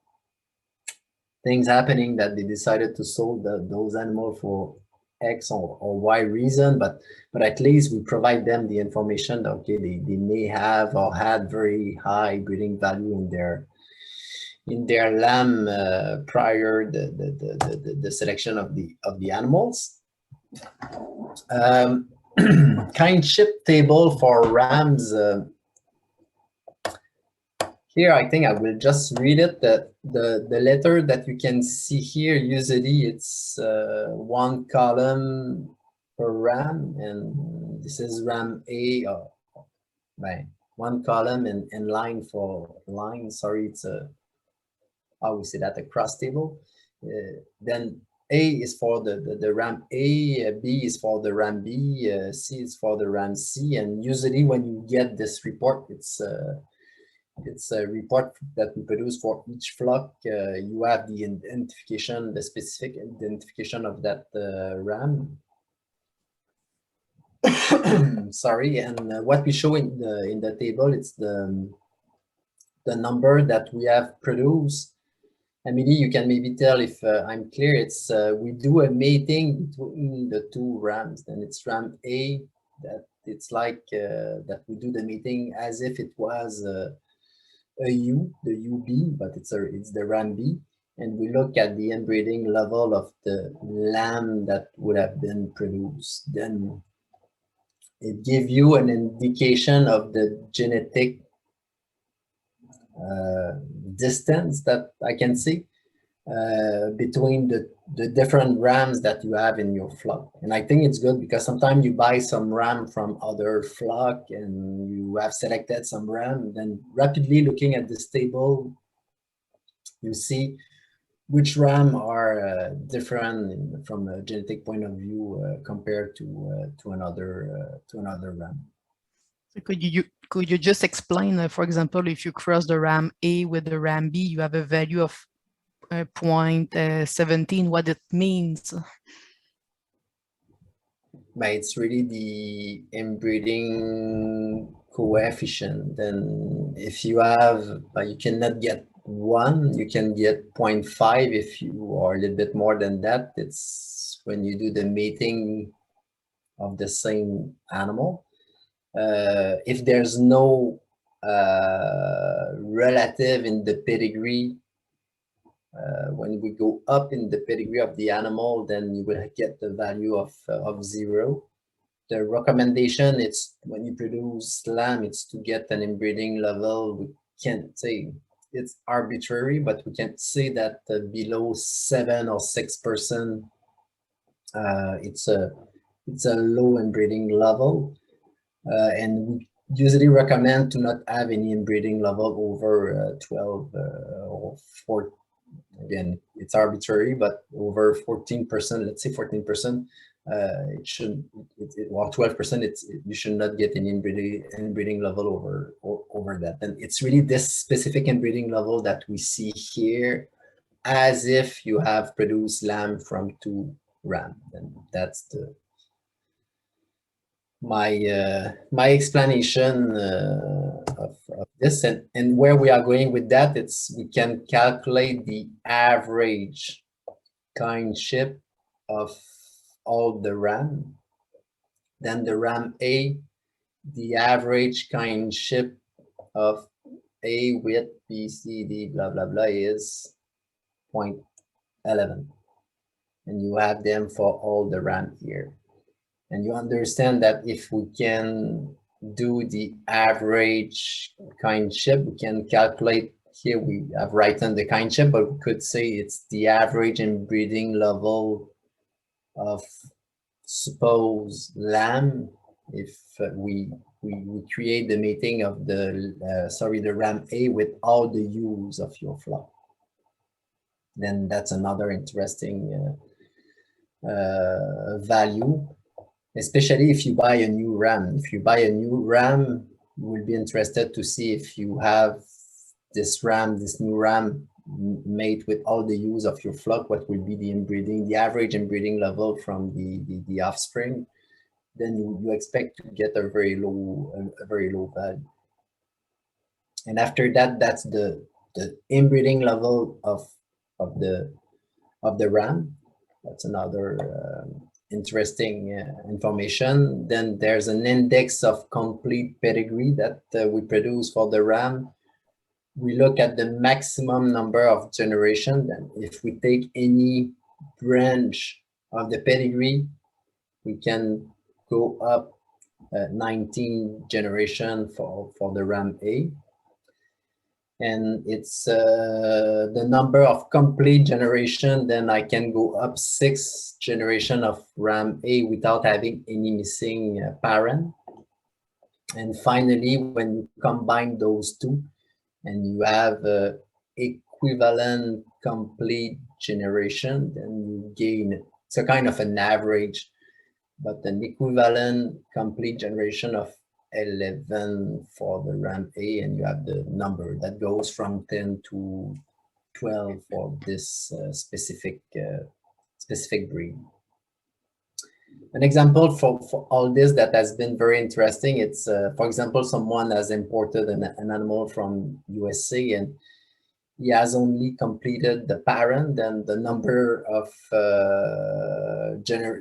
things happening that they decided to sold those animals for X or Y reason, but at least we provide them the information that, okay, they may have or had very high breeding value in their lamb prior the selection of the animals. Kindship table for rams. Here, I think I will just read it. The letter that you can see here, usually it's one column per ram, and this is ram A, right? One column and line for line. Sorry, it's how we say that, a cross table. Then A is for the ram A, B is for the ram B, C is for the ram C, and usually when you get this report, it's a report that we produce for each flock. You have the identification, the specific identification of that ram. Sorry, and what we show in the table, it's the number that we have produced. Emily, you can maybe tell if I'm clear. It's we do a mating between the two rams, and it's ram A that it's like that we do the mating as if it was a ewe, the UB, but it's the ram B, and we look at the inbreeding level of the lamb that would have been produced. Then it gives you an indication of the genetic distance that I can see between the different rams that you have in your flock. And I think it's good because sometimes you buy some ram from other flock and you have selected some ram, then rapidly looking at this table, you see which ram are different from a genetic point of view compared to another ram. So could you just explain, for example, if you cross the ram A with the ram B, you have a value of 0.17, what it means? But it's really the inbreeding coefficient. Then if you have, you cannot get 1, you can get 0.5 if you are a little bit more than that. It's when you do the mating of the same animal. If there's no relative in the pedigree When we go up in the pedigree of the animal, then you will get the value of 0. The recommendation, it's when you produce lamb, it's to get an inbreeding level. We can't say it's arbitrary, but we can't say that below 7 or 6%, it's a low inbreeding level. And we usually recommend to not have any inbreeding level over 12 or 4. Again, it's arbitrary, but over 14%, let's say 14%, it should, well, 12%, you should not get an inbreeding level over that. And it's really this specific inbreeding level that we see here, as if you have produced lamb from 2 ram. And that's my explanation of this, and where we are going with that, we can calculate the average kindship of all the ram. Then the ram A, the average kindship of A with B, C, D, blah, blah, blah is 0.11. And you have them for all the ram here. And you understand that if we can do the average kindship, we can calculate, here we have written the kindship, but we could say it's the average inbreeding level of, suppose, lamb. If we create the mating of the ram A with all the ewes of your flock, then that's another interesting value. Especially if you buy a new ram. If you buy a new ram, you will be interested to see if you have this new ram mate with all the ewes of your flock, what will be the average inbreeding level from the offspring. Then you expect to get a very low value. And after that, that's the inbreeding level of the ram. That's another interesting information. Then there's an index of complete pedigree that we produce for the ram. We look at the maximum number of generation. Then if we take any branch of the pedigree, we can go up 19 generation for the ram A. And it's the number of complete generation, then I can go up 6 generation of ram A without having any missing parent. And finally, when you combine those two and you have equivalent complete generation, then you gain, it's a kind of an average, but an equivalent complete generation of 11 for the ram A, and you have the number that goes from 10 to 12 for this specific breed. An example for all this that has been very interesting, it's for example, someone has imported an animal from USA and he has only completed the parent, and the number of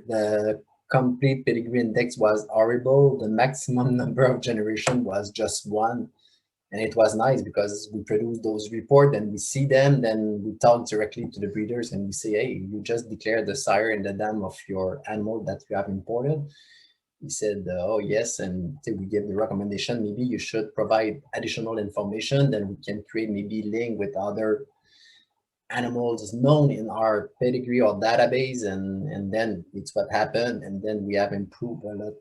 the complete pedigree index was horrible. The maximum number of generation was just 1. And it was nice because we produced those reports and we see them, then we talk directly to the breeders and we say, hey, you just declared the sire and the dam of your animal that you have imported. He said, oh yes, and we give the recommendation, maybe you should provide additional information, then we can create maybe link with other animals known in our pedigree or database, and then it's what happened, and then we have improved a lot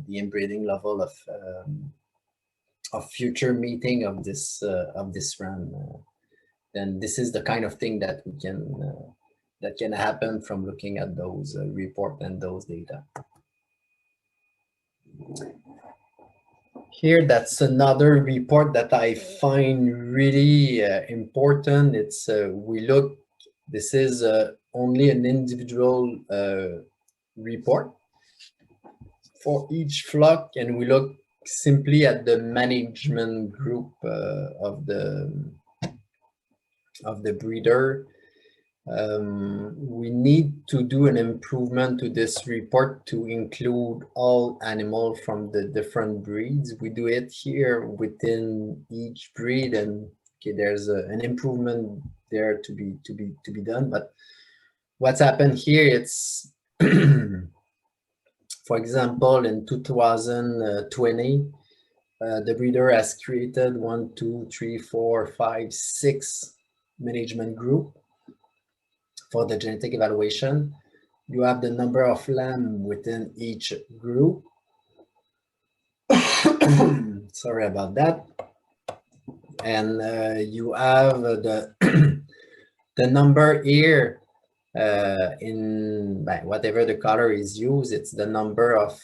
the inbreeding level of future mating of this ram. Then this is the kind of thing that we can that can happen from looking at those reports and those data. Here, that's another report that I find really important. It's this is only an individual report for each flock, and we look simply at the management group of the breeder. We need to do an improvement to this report to include all animals from the different breeds. We do it here within each breed, and okay, there's an improvement there to be done. But what's happened here, it's for example, in 2020, the breeder has created 1, 2, 3, 4, 5, 6 management group for the genetic evaluation. You have the number of lamb within each group. Sorry about that. And you have the the number here in whatever the color is used. It's the number of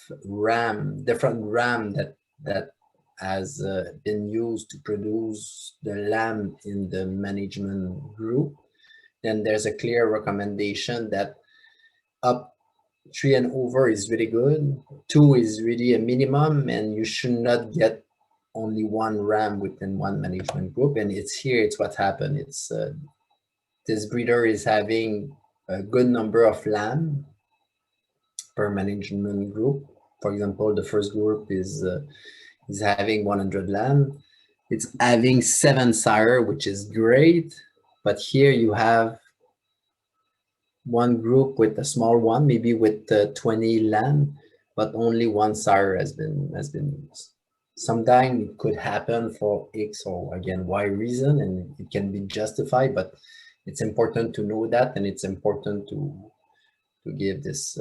different ram that has been used to produce the lamb in the management group. Then there's a clear recommendation that up 3 and over is really good. 2 is really a minimum, and you should not get only 1 ram within 1 management group. And it's here, it's what happened. It's this breeder is having a good number of lamb per management group. For example, the first group is having 100 lamb. It's having 7 sire, which is great. But here you have one group with a small one, maybe with 20 lamb, but only 1 sire has been used. Sometimes it could happen for X or again Y reason, and it can be justified, but it's important to know that, and it's important to give this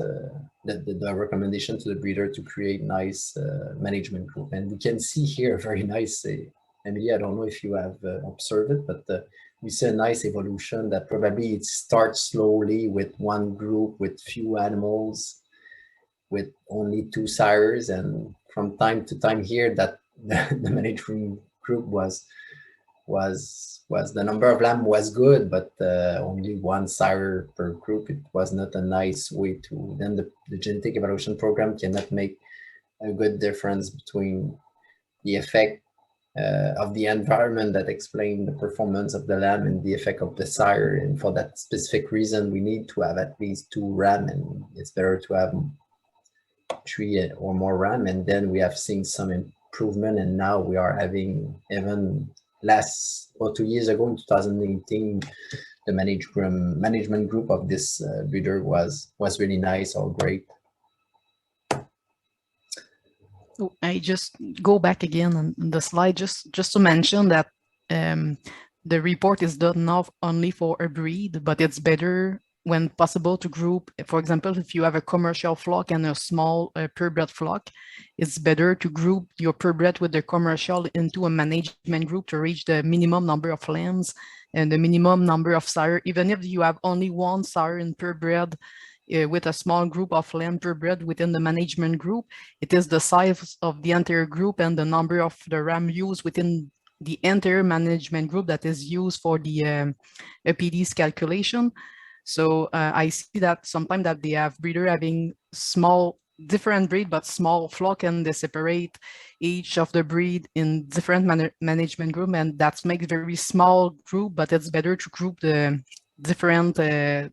the recommendation to the breeder to create nice management group. And we can see here very nice, Emily, I don't know if you have observed it, but we see a nice evolution that probably it starts slowly with 1 group with few animals with only 2 sires, and from time to time here that the management group was the number of lamb was good, but only 1 sire per group. It was not a nice way to, then the genetic evaluation program cannot make a good difference between the effect of the environment that explain the performance of the lamb and the effect of the sire. And for that specific reason, we need to have at least 2 ram, and it's better to have 3 or more ram. And then we have seen some improvement, and now we are having even 2 years ago in 2018, the management group of this breeder was really nice or great. I just go back again on the slide just to mention that the report is done not only for a breed, but it's better when possible to group. For example, if you have a commercial flock and a small purebred flock, it's better to group your purebred with the commercial into a management group to reach the minimum number of lambs and the minimum number of sire. Even if you have only 1 sire in purebred, with a small group of lamb purebred within the management group, it is the size of the entire group and the number of the ram used within the entire management group that is used for the APD's calculation. So I see that sometimes that they have breeder having small, different breed, but small flock, and they separate each of the breed in different management group, and that makes very small group, but it's better to group the different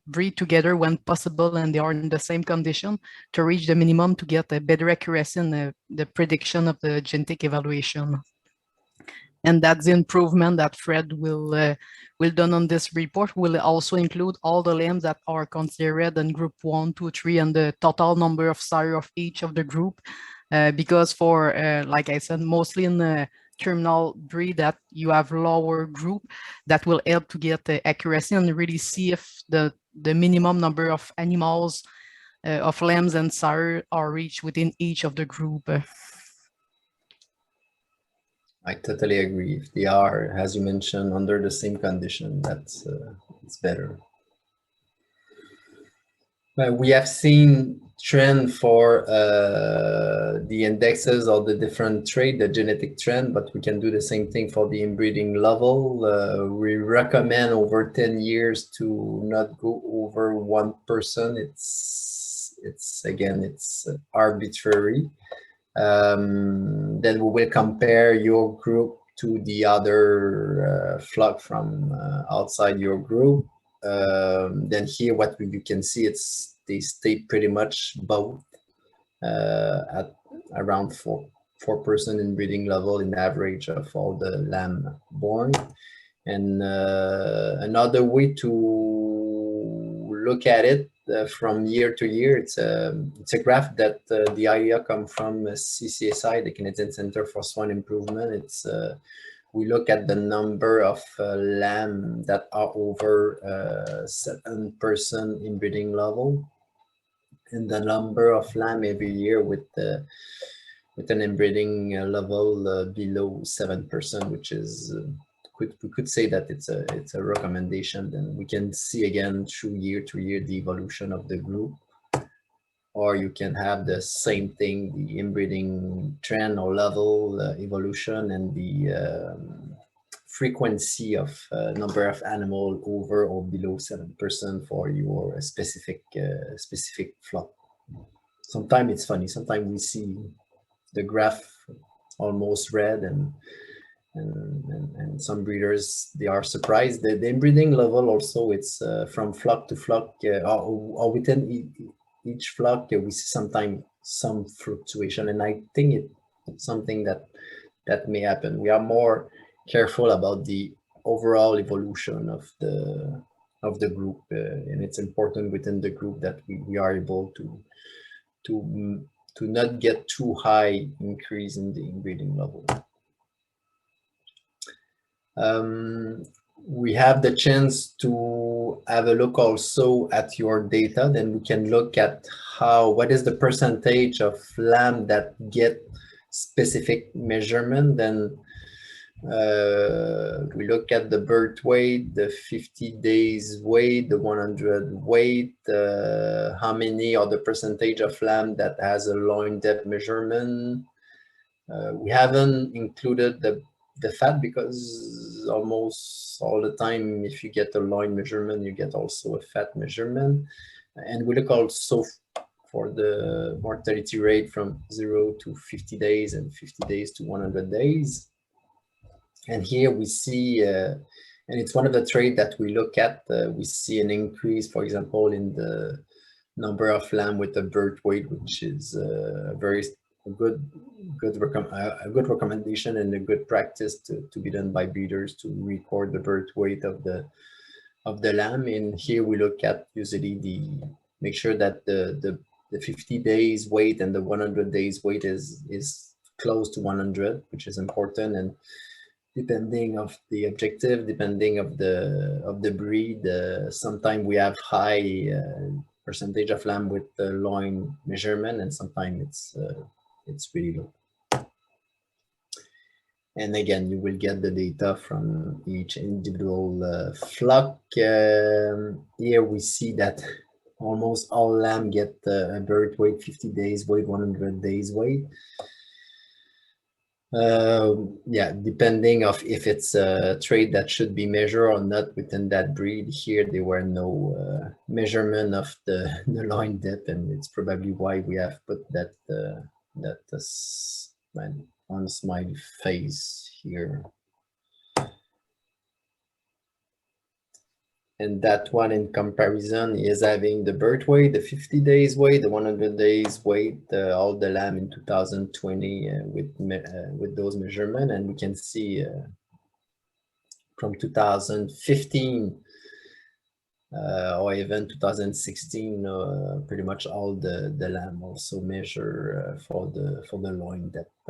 breed together when possible and they are in the same condition to reach the minimum to get a better accuracy in the prediction of the genetic evaluation. And that's the improvement that Fred will done on this report. Will also include all the lambs that are considered in group 1, 2, 3, and the total number of sire of each of the group. Because for, like I said, mostly in the terminal breed that you have lower group, that will help to get the accuracy and really see if the minimum number of animals of lambs and sire are reached within each of the group. I totally agree. If they are, as you mentioned, under the same condition, that's it's better. We have seen trend for the indexes or the different trait, the genetic trend, but we can do the same thing for the inbreeding level. We recommend over 10 years to not go over 1%. It's again, it's arbitrary. Then we will compare your group to the other flock from outside your group. Then here what you can see, they stay pretty much both at around 4% in breeding level in average of all the lamb born. And another way to look at it from year to year, it's a graph that the idea come from CCSI, the Canadian Center for Swine Improvement. It's we look at the number of lamb that are over 7% inbreeding level, and the number of lamb every year with an inbreeding level below 7%, which is we could say that it's a recommendation. Then we can see again through year to year the evolution of the group, or you can have the same thing, the inbreeding trend or level evolution, and the frequency of number of animal over or below 7% for your specific flock. Sometimes it's funny. Sometimes we see the graph almost red, and some breeders, they are surprised. The inbreeding level also, it's from flock to flock, or within each flock, we see sometimes some fluctuation, and I think it's something that may happen. We are more careful about the overall evolution of the group, and it's important within the group that we are able to not get too high increase in the inbreeding level. We have the chance to have a look also at your data. Then we can look at what is the percentage of lamb that get specific measurement. Then we look at the birth weight, the 50 days weight, the 100 weight, how many or the percentage of lamb that has a loin depth measurement. We haven't included the fat, because almost all the time, if you get a loin measurement, you get also a fat measurement. And we look also for the mortality rate from 0 to 50 days and 50 days to 100 days. And here we see, and it's one of the traits that we look at, we see an increase, for example, in the number of lamb with a birth weight, which is a good recommendation and a good practice to be done by breeders, to record the birth weight of the lamb. And here we look at usually make sure that the 50 days weight and the 100 days weight is close to 100, which is important. And depending of the objective, depending of the breed, sometimes we have high percentage of lamb with the loin measurement, and sometimes it's really low. And again, you will get the data from each individual flock. Here we see that almost all lamb get a birth weight, 50 days weight, 100 days weight. Yeah, depending of if it's a trait that should be measured or not within that breed. Here there were no measurement of the loin depth, and it's probably why we have put that on smiley face here. And that one in comparison is having the birth weight, the 50 days weight, the 100 days weight, all the lamb in 2020 with those measurements. And we can see from 2015 or even 2016, pretty much all the lamb also measure for the loin depth.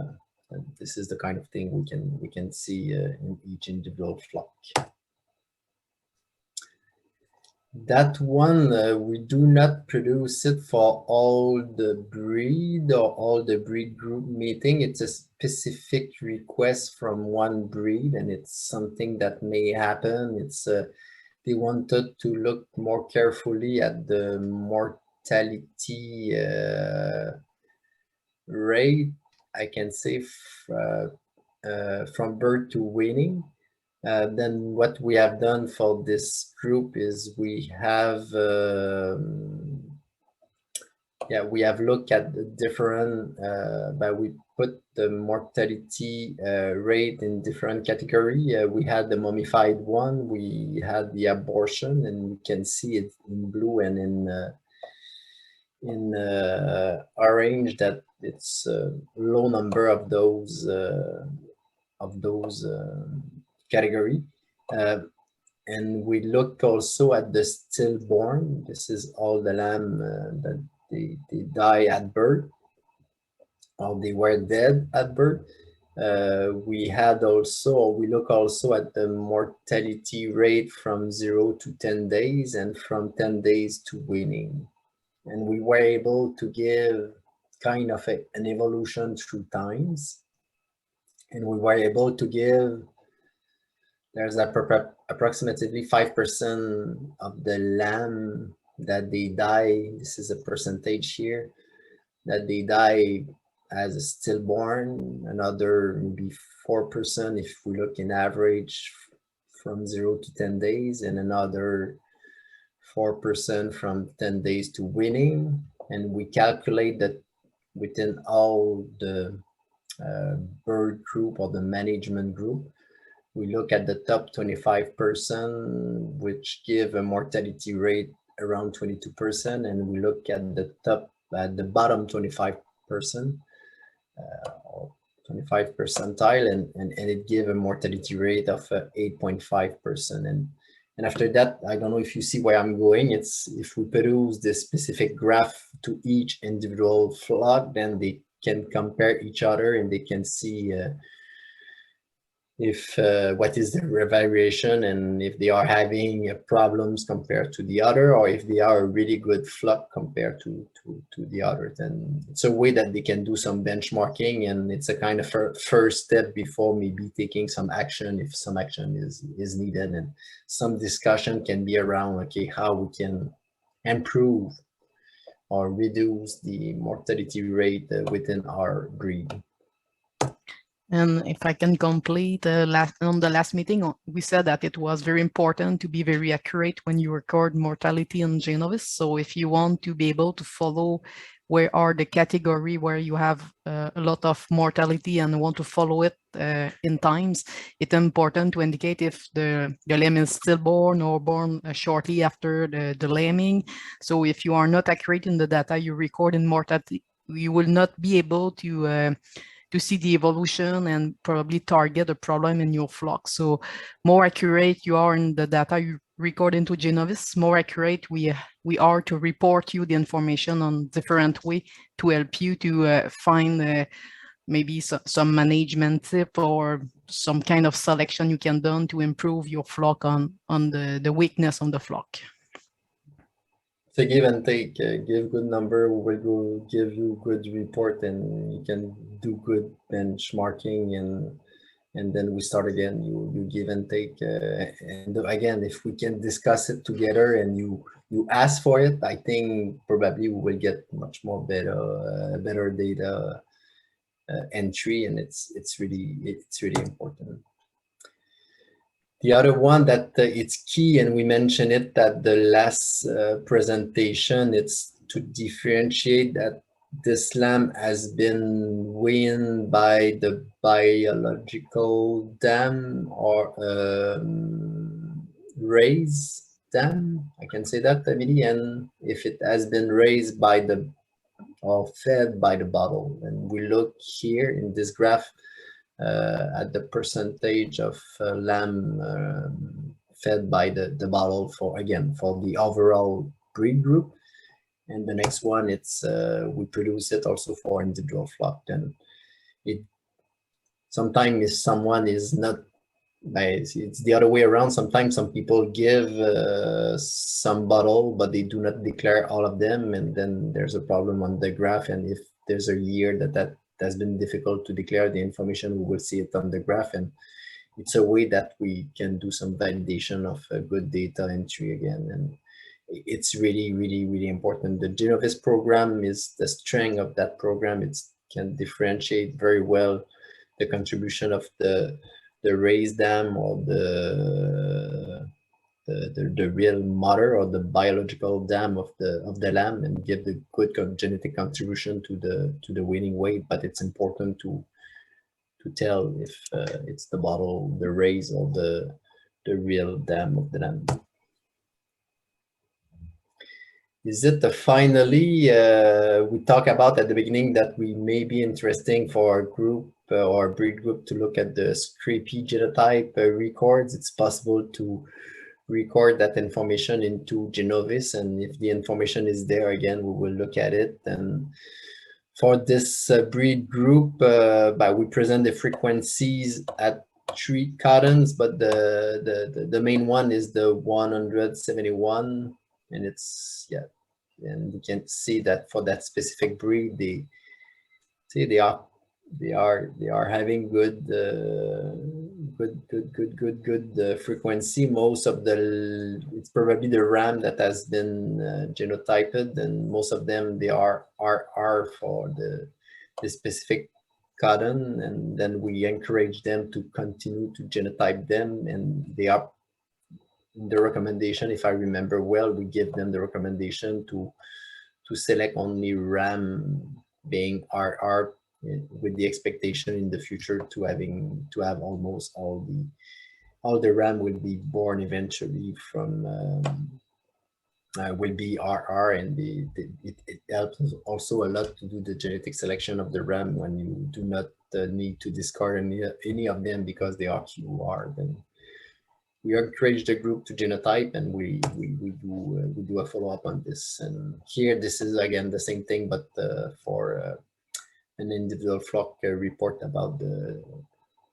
And this is the kind of thing we can see in each individual flock. That one, we do not produce it for all the breed or all the breed group meeting. It's a specific request from one breed, and it's something that may happen. It's they wanted to look more carefully at the mortality rate, I can say, from birth to weaning. Then what we have done for this group is we have looked at the different, but we put the mortality rate in different category. We had the mummified one, we had the abortion, and you can see it in blue and in orange that it's a low number of those category. And we look also at the stillborn. This is all the lamb that they die at birth, or they were dead at birth. We look also at the mortality rate from 0 to 10 days and from 10 days to weaning. And we were able to give kind of an evolution through times. And we were able to give, there's approximately 5% of the lamb that they die, this is a percentage here, that they die as a stillborn, another maybe 4% if we look in average from 0 to 10 days, and another 4% from 10 days to weaning. And we calculate that within all the bird group or the management group, we look at the top 25%, which give a mortality rate around 22%, and we look at the bottom 25%, or 25 percentile, and it give a mortality rate of 8.5%. And after that, I don't know if you see where I'm going. It's if we produce this specific graph to each individual flock, then they can compare each other and they can see if what is the variation, and if they are having problems compared to the other, or if they are a really good flock compared to the other. Then it's a way that they can do some benchmarking, and it's a kind of first step before maybe taking some action if some action is needed. And some discussion can be around, okay, how we can improve or reduce the mortality rate within our breed. And if I can complete, on the last meeting, we said that it was very important to be very accurate when you record mortality in Genovis. So if you want to be able to follow where are the category where you have a lot of mortality and want to follow it in times, it's important to indicate if the lamb is stillborn or born shortly after the lambing. So if you are not accurate in the data you record in mortality, you will not be able to see the evolution and probably target a problem in your flock. So more accurate you are in the data you record into Genovis, more accurate we are to report you the information on different way to help you to find maybe some management tip or some kind of selection you can do to improve your flock on the weakness on the flock. It's a give and take. Give good number, we will go give you good report, and you can do good benchmarking, and then we start again. You give and take, and again, if we can discuss it together and you ask for it, I think probably we will get much more better data entry, and it's really important. The other one that it's key, and we mentioned it at the last presentation, it's to differentiate that this lamb has been weaned by the biological dam or raised dam. I can say that, Emily, and if it has been raised by or fed by the bottle. And we look here in this graph at the percentage of lamb fed by the bottle for the overall breed group. And the next one, it's we produce it also for individual flock. Then it sometimes if someone is not, it's the other way around. Sometimes some people give some bottle, but they do not declare all of them, and then there's a problem on the graph. And if there's a year that has been difficult to declare the information, we will see it on the graph, and it's a way that we can do some validation of good data entry again. And it's really important. The Genovis program is the strength of that program. It can differentiate very well the contribution of the raised dam or the real mother or the biological dam of the lamb, and give the good genetic contribution to the weaning weight. But it's important to tell if it's the bottle, the raised, or the real dam of the lamb. Is it finally we talk about at the beginning that we may be interesting for a group or breed group to look at the scrapie genotype records, it's possible to record that information into Genovis, and if the information is there, again, we will look at it. And for this breed group, we present the frequencies at 3 cottons, but the main one is the 171, and it's, yeah, and you can see that for that specific breed, they are having good frequency. Most of it's probably the ram that has been genotyped, and most of them, they are RR for the specific cotton, and then we encourage them to continue to genotype them, and they are in the recommendation, if I remember well, we give them the recommendation to select only ram being RR, with the expectation in the future to have almost all the ram will be born eventually from will be RR, and it helps also a lot to do the genetic selection of the ram when you do not need to discard any of them because they are QR. Then we encourage the group to genotype, and we do a follow-up on this. And here, this is again the same thing, but for an individual flock report about the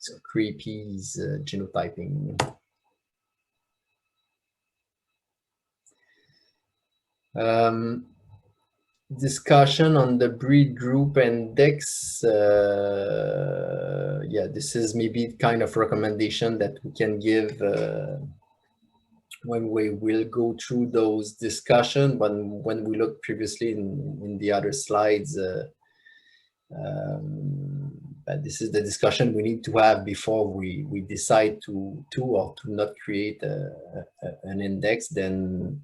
scrapies genotyping. Discussion on the breed group index. Yeah, this is maybe kind of recommendation that we can give when we will go through those discussion. When we look previously in the other slides, but this is the discussion we need to have before we decide to or to not create an index. Then,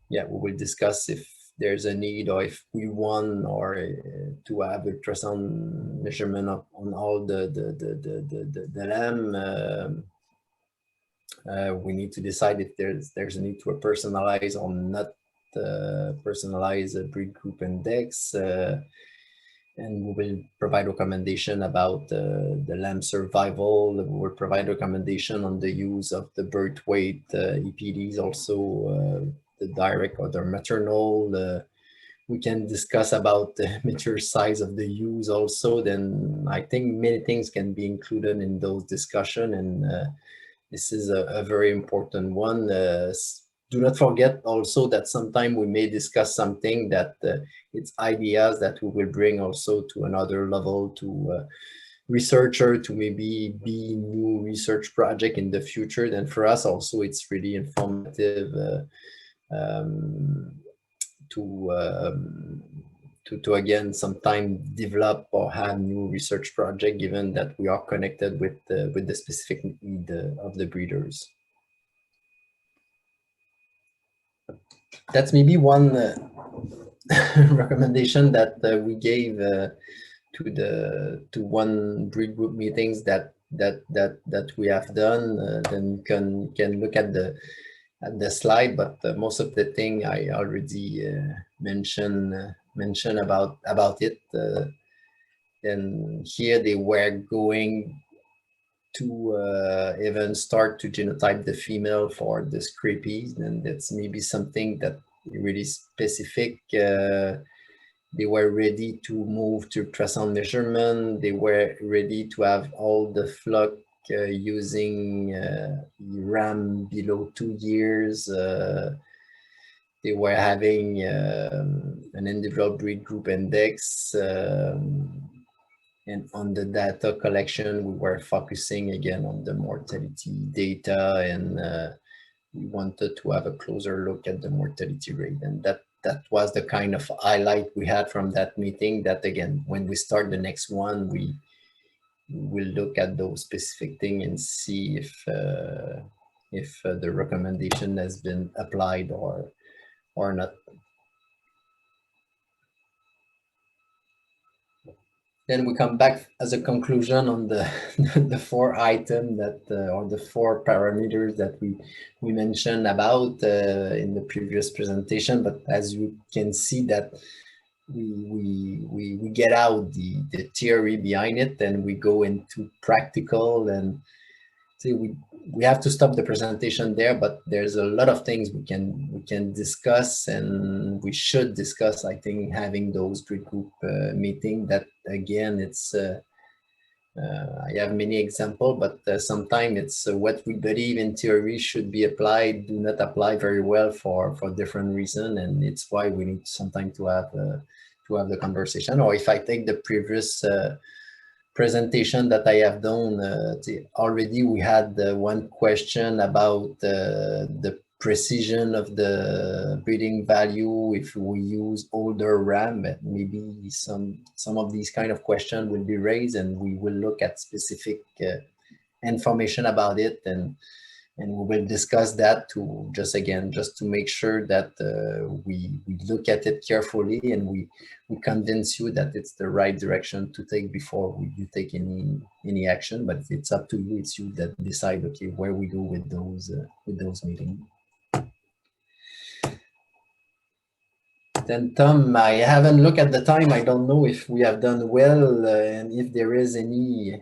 yeah, we will discuss if there's a need, or if we want, or to have ultrasound measurement on all the lamb. We need to decide if there's a need to personalize or not personalize a breed group index. And we will provide recommendation about the lamb survival. We will provide recommendation on the use of the birth weight EPDs, also the direct or the maternal. We can discuss about the mature size of the ewes also. Then I think many things can be included in those discussion, and this is a very important one. Do not forget also that sometime we may discuss something that it's ideas that we will bring also to another level, to researcher, to maybe be new research project in the future. Then for us also, it's really informative to again sometime develop or have new research project, given that we are connected with the specific need of the breeders. That's maybe one recommendation that we gave to one breed group meetings that we have done. Then you can look at the slide, but most of the thing I already mentioned about it. And here they were going to even start to genotype the female for the scrapies, and that's maybe something that really specific. They were ready to move to ultrasound measurement. They were ready to have all the flock using ram below 2 years. They were having an individual breed group index. And on the data collection, we were focusing again on the mortality data, and we wanted to have a closer look at the mortality rate. And that was the kind of highlight we had from that meeting, that again, when we start the next one, we will look at those specific things and see if the recommendation has been applied or not. Then we come back as a conclusion on the the 4 items that or the 4 parameters that we mentioned about in the previous presentation. But as you can see, that we get out the theory behind it, and we go into practical, and see, we have to stop the presentation there, but there's a lot of things we can discuss, and we should discuss. I think having those group meeting, that again, it's I have many examples, but sometimes it's what we believe in theory should be applied, do not apply very well for different reasons, and it's why we need sometimes to have the conversation. Or if I take the previous presentation that I have done, already we had one question about the precision of the breeding value if we use older ram. Maybe some of these kind of questions will be raised, and we will look at specific information about it, and we will discuss that to just to make sure that we look at it carefully, and we convince you that it's the right direction to take before you take any action. But it's up to you. It's you that decide, okay, where we go with those meetings. Then Tom, I haven't looked at the time. I don't know if we have done well, and if there is any